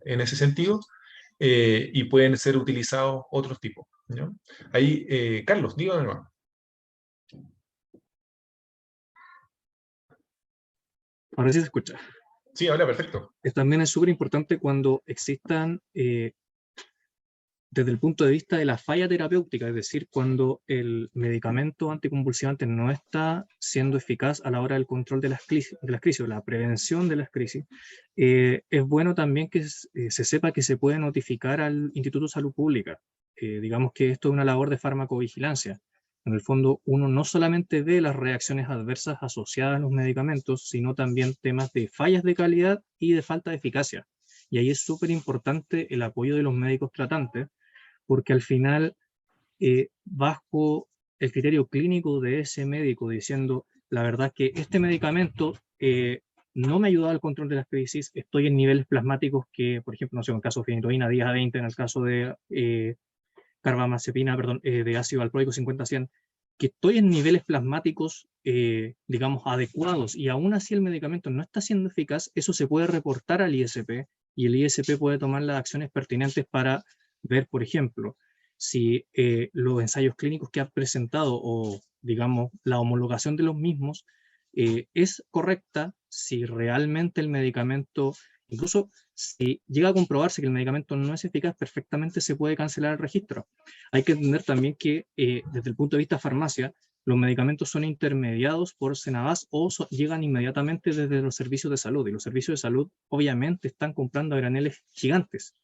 en ese sentido, y pueden ser utilizados otros tipos. ¿Ya? Ahí, Carlos, dígame más. Ahora sí se escucha. Sí, ahora perfecto. También es súper importante cuando existan, desde el punto de vista de la falla terapéutica, es decir, cuando el medicamento anticonvulsivante no está siendo eficaz a la hora del control de las crisis o la prevención de las crisis, es bueno también que se sepa que se puede notificar al Instituto de Salud Pública. Digamos que esto es una labor de farmacovigilancia. En el fondo, uno no solamente ve las reacciones adversas asociadas a los medicamentos, sino también temas de fallas de calidad y de falta de eficacia. Y ahí es súper importante el apoyo de los médicos tratantes, porque al final, bajo el criterio clínico de ese médico diciendo, la verdad que este medicamento no me ha ayudado al control de las crisis, estoy en niveles plasmáticos que, por ejemplo, no sé, en el caso de fenitoína 10 a 20, en el caso de carbamazepina, perdón, de ácido valproico 50-100, que estoy en niveles plasmáticos, digamos, adecuados, y aún así el medicamento no está siendo eficaz, eso se puede reportar al ISP, y el ISP puede tomar las acciones pertinentes para ver, por ejemplo, si los ensayos clínicos que ha presentado o, digamos, la homologación de los mismos es correcta, si realmente el medicamento, incluso si llega a comprobarse que el medicamento no es eficaz, perfectamente se puede cancelar el registro. Hay que entender también que desde el punto de vista farmacia, los medicamentos son intermediados por Senabas o llegan inmediatamente desde los servicios de salud, y los servicios de salud obviamente están comprando a graneles gigantes.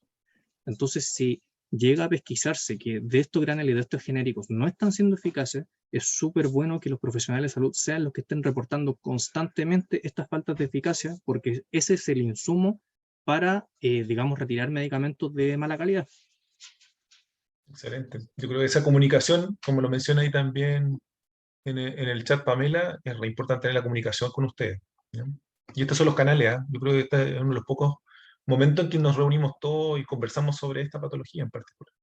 Entonces, si llega a pesquisarse que de estos graneles y de estos genéricos no están siendo eficaces, es súper bueno que los profesionales de salud sean los que estén reportando constantemente estas faltas de eficacia, porque ese es el insumo para, digamos, retirar medicamentos de mala calidad. Excelente. Yo creo que esa comunicación, como lo menciona ahí también en el chat Pamela, es re importante tener la comunicación con ustedes, ¿ya? Y estos son los canales, ¿ah? Yo creo que este es uno de los pocos momentos en que nos reunimos todos y conversamos sobre esta patología en particular.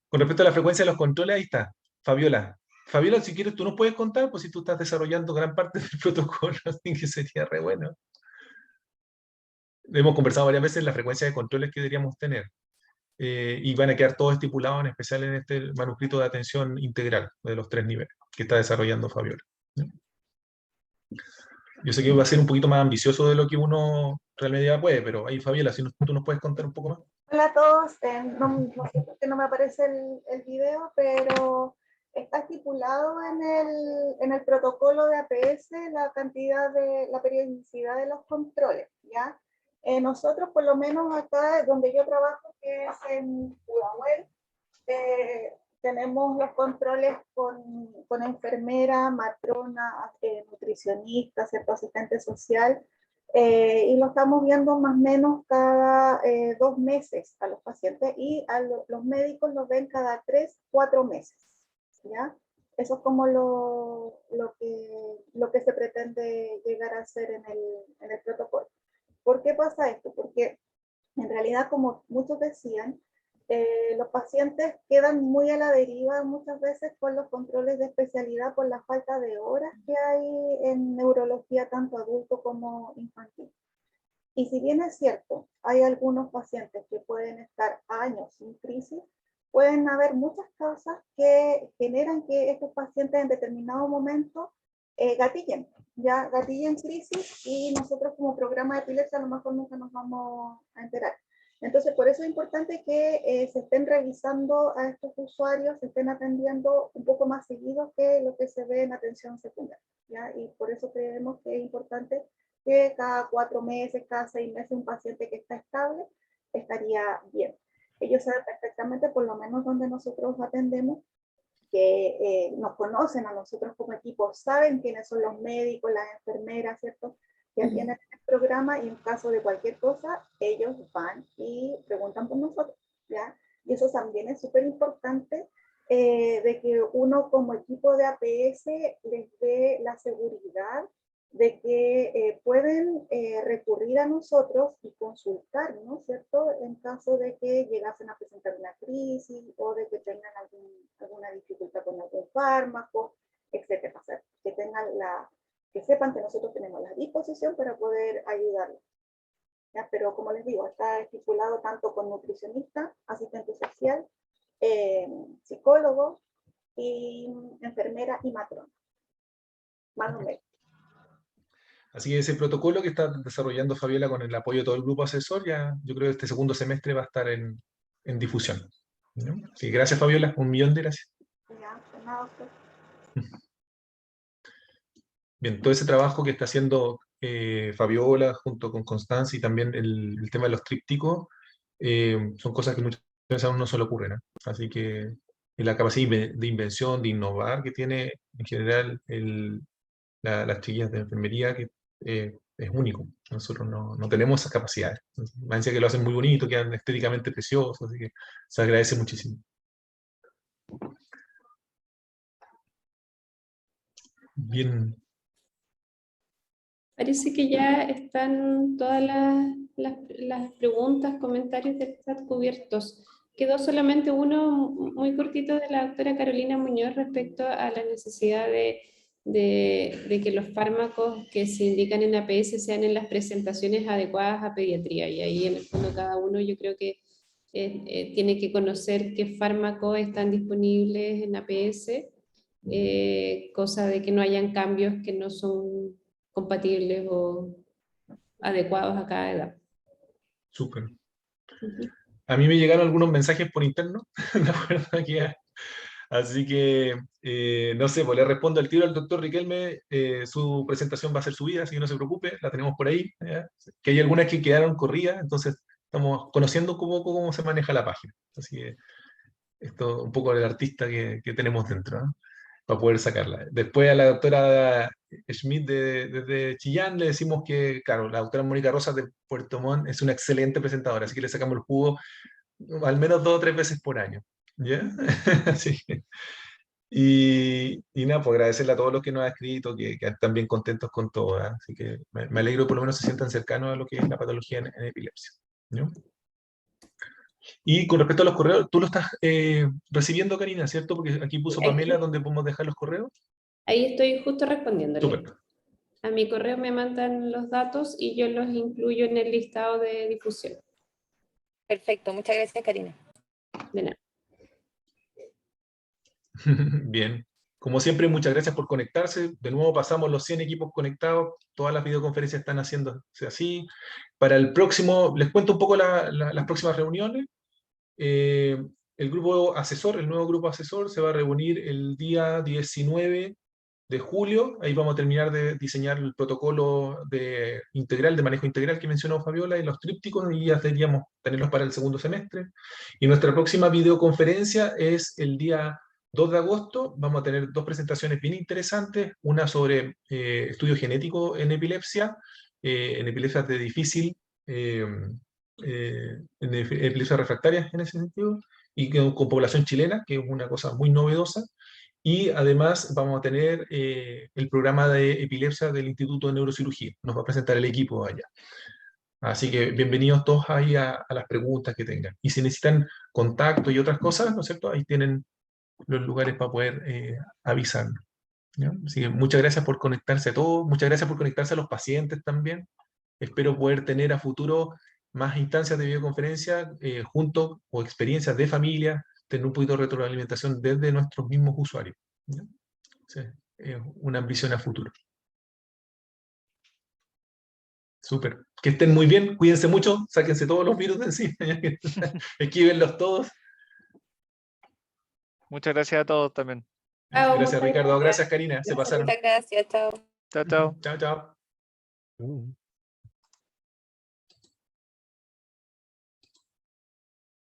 Con respecto a la frecuencia de los controles, ahí está, Fabiola. Fabiola, si quieres, tú nos puedes contar, pues si tú estás desarrollando gran parte del protocolo, así que sería re bueno. Hemos conversado varias veces la frecuencia de controles que deberíamos tener. Y van a quedar todos estipulados, en especial en este manuscrito de atención integral de los 3 niveles que está desarrollando Fabiola. Yo sé que va a ser un poquito más ambicioso de lo que uno realmente puede, pero ahí, Fabiola, si tú nos puedes contar un poco más. Hola a todos, no sé por qué no me aparece el video, pero está estipulado en el protocolo de APS la la periodicidad de los controles, ¿ya? Nosotros, por lo menos acá donde yo trabajo, que es en Pudahuel, tenemos los controles con enfermera, matrona, nutricionista, ¿cierto? Asistente social, y lo estamos viendo más o menos cada 2 meses a los pacientes, y los médicos los ven cada 3, 4 meses, ¿ya? Eso es como lo que se pretende llegar a hacer en el protocolo. ¿Por qué pasa esto? Porque en realidad, como muchos decían, los pacientes quedan muy a la deriva muchas veces con los controles de especialidad por la falta de horas que hay en neurología, tanto adulto como infantil. Y si bien es cierto, hay algunos pacientes que pueden estar años sin crisis, pueden haber muchas causas que generan que estos pacientes en determinado momento gatillen crisis, y nosotros como programa de epilepsia a lo mejor nunca nos vamos a enterar. Entonces, por eso es importante que se estén revisando a estos usuarios, se estén atendiendo un poco más seguido que lo que se ve en atención secundaria, ¿ya? Y por eso creemos que es importante que cada 4 meses, cada 6 meses, un paciente que está estable estaría bien. Ellos saben perfectamente, por lo menos donde nosotros atendemos, que nos conocen a nosotros como equipo, saben quiénes son los médicos, las enfermeras, ¿cierto?, que atienden el programa, y en caso de cualquier cosa, ellos van y preguntan por nosotros, ¿ya? Y eso también es súper importante, de que uno como equipo de APS les dé la seguridad de que pueden recurrir a nosotros y consultarnos, ¿cierto?, en caso de que llegasen a presentar una crisis o de que tengan alguna dificultad con algún fármaco, etcétera. O sea, que sepan que nosotros tenemos la disposición para poder ayudarlos. ¿Ya? Pero como les digo, está estipulado tanto con nutricionista, asistente social, psicólogo, y enfermera y matrona. Más o menos. Así que ese protocolo que está desarrollando Fabiola con el apoyo de todo el grupo asesor, ya yo creo que este segundo semestre va a estar en difusión, ¿no? Sí, gracias, Fabiola, 1.000.000 de gracias. Ya, pues nada, pues. Bien, todo ese trabajo que está haciendo Fabiola junto con Constanza, y también el tema de los trípticos, son cosas que muchas veces a uno no se le ocurren, ¿no? Así que la capacidad de invención, de innovar que tiene en general las chiquillas de enfermería, que es único. Nosotros no tenemos esas capacidades. Me decía que lo hacen muy bonito, quedan estéticamente preciosos, así que se agradece muchísimo. Bien. Parece que ya están todas las preguntas, comentarios del chat cubiertos. Quedó solamente uno muy cortito de la doctora Carolina Muñoz respecto a la necesidad de que los fármacos que se indican en APS sean en las presentaciones adecuadas a pediatría. Y ahí en el fondo cada uno, yo creo que tiene que conocer qué fármacos están disponibles en APS, cosa de que no hayan cambios que no son compatibles o adecuados a cada edad. Súper. A mí me llegaron algunos mensajes por interno, de acuerdo aquí, así que, no sé, pues le respondo al tiro al doctor Riquelme, su presentación va a ser subida, así que no se preocupe, la tenemos por ahí, ¿ya? Que hay algunas que quedaron corridas, entonces estamos conociendo un poco cómo se maneja la página. Así que esto un poco del artista que tenemos dentro, ¿no? Para poder sacarla. Después a la doctora Schmidt desde Chillán le decimos que, claro, la doctora Mónica Rosas de Puerto Montt es una excelente presentadora, así que le sacamos el jugo al menos 2 o 3 veces por año. ¿Ya? Así que, y nada, pues agradecerle a todos los que nos han escrito, que están bien contentos con todo, ¿eh? Así que me alegro que por lo menos se sientan cercanos a lo que es la patología en epilepsia, ¿no? Y con respecto a los correos, tú lo estás recibiendo, Karina, ¿cierto? Porque aquí puso Pamela donde podemos dejar los correos. Ahí estoy justo respondiéndole. Súper. A mi correo me mandan los datos y yo los incluyo en el listado de difusión. Perfecto, muchas gracias, Karina. De nada. Bien. Como siempre, muchas gracias por conectarse. De nuevo pasamos los 100 equipos conectados. Todas las videoconferencias están haciéndose así. Para el próximo, les cuento un poco las próximas reuniones. El grupo asesor, el nuevo grupo asesor, se va a reunir el día 19 de julio. Ahí vamos a terminar de diseñar el protocolo integral, de manejo integral que mencionó Fabiola, y los trípticos, y ya deberíamos tenerlos para el segundo semestre. Y nuestra próxima videoconferencia es el día 2 de agosto. Vamos a tener 2 presentaciones bien interesantes, una sobre estudio genético en epilepsia de difícil, en epilepsia refractaria en ese sentido, y con población chilena, que es una cosa muy novedosa. Y además vamos a tener el programa de epilepsia del Instituto de Neurocirugía. Nos va a presentar el equipo allá. Así que bienvenidos todos ahí a las preguntas que tengan. Y si necesitan contacto y otras cosas, ¿no es cierto? Ahí tienen los lugares para poder avisarnos, ¿ya? Así que muchas gracias por conectarse a todos. Muchas gracias por conectarse a los pacientes también. Espero poder tener a futuro más instancias de videoconferencia junto o experiencias de familia, tener un poquito de retroalimentación desde nuestros mismos usuarios, ¿ya? Sí, es una ambición a futuro. Súper. Que estén muy bien, cuídense mucho, sáquense todos los virus de encima, esquívenlos todos. Muchas gracias a todos también. Gracias, Ricardo. Gracias, Karina. Se pasaron. Muchas gracias, chao. Chao, chao. Chao, chao.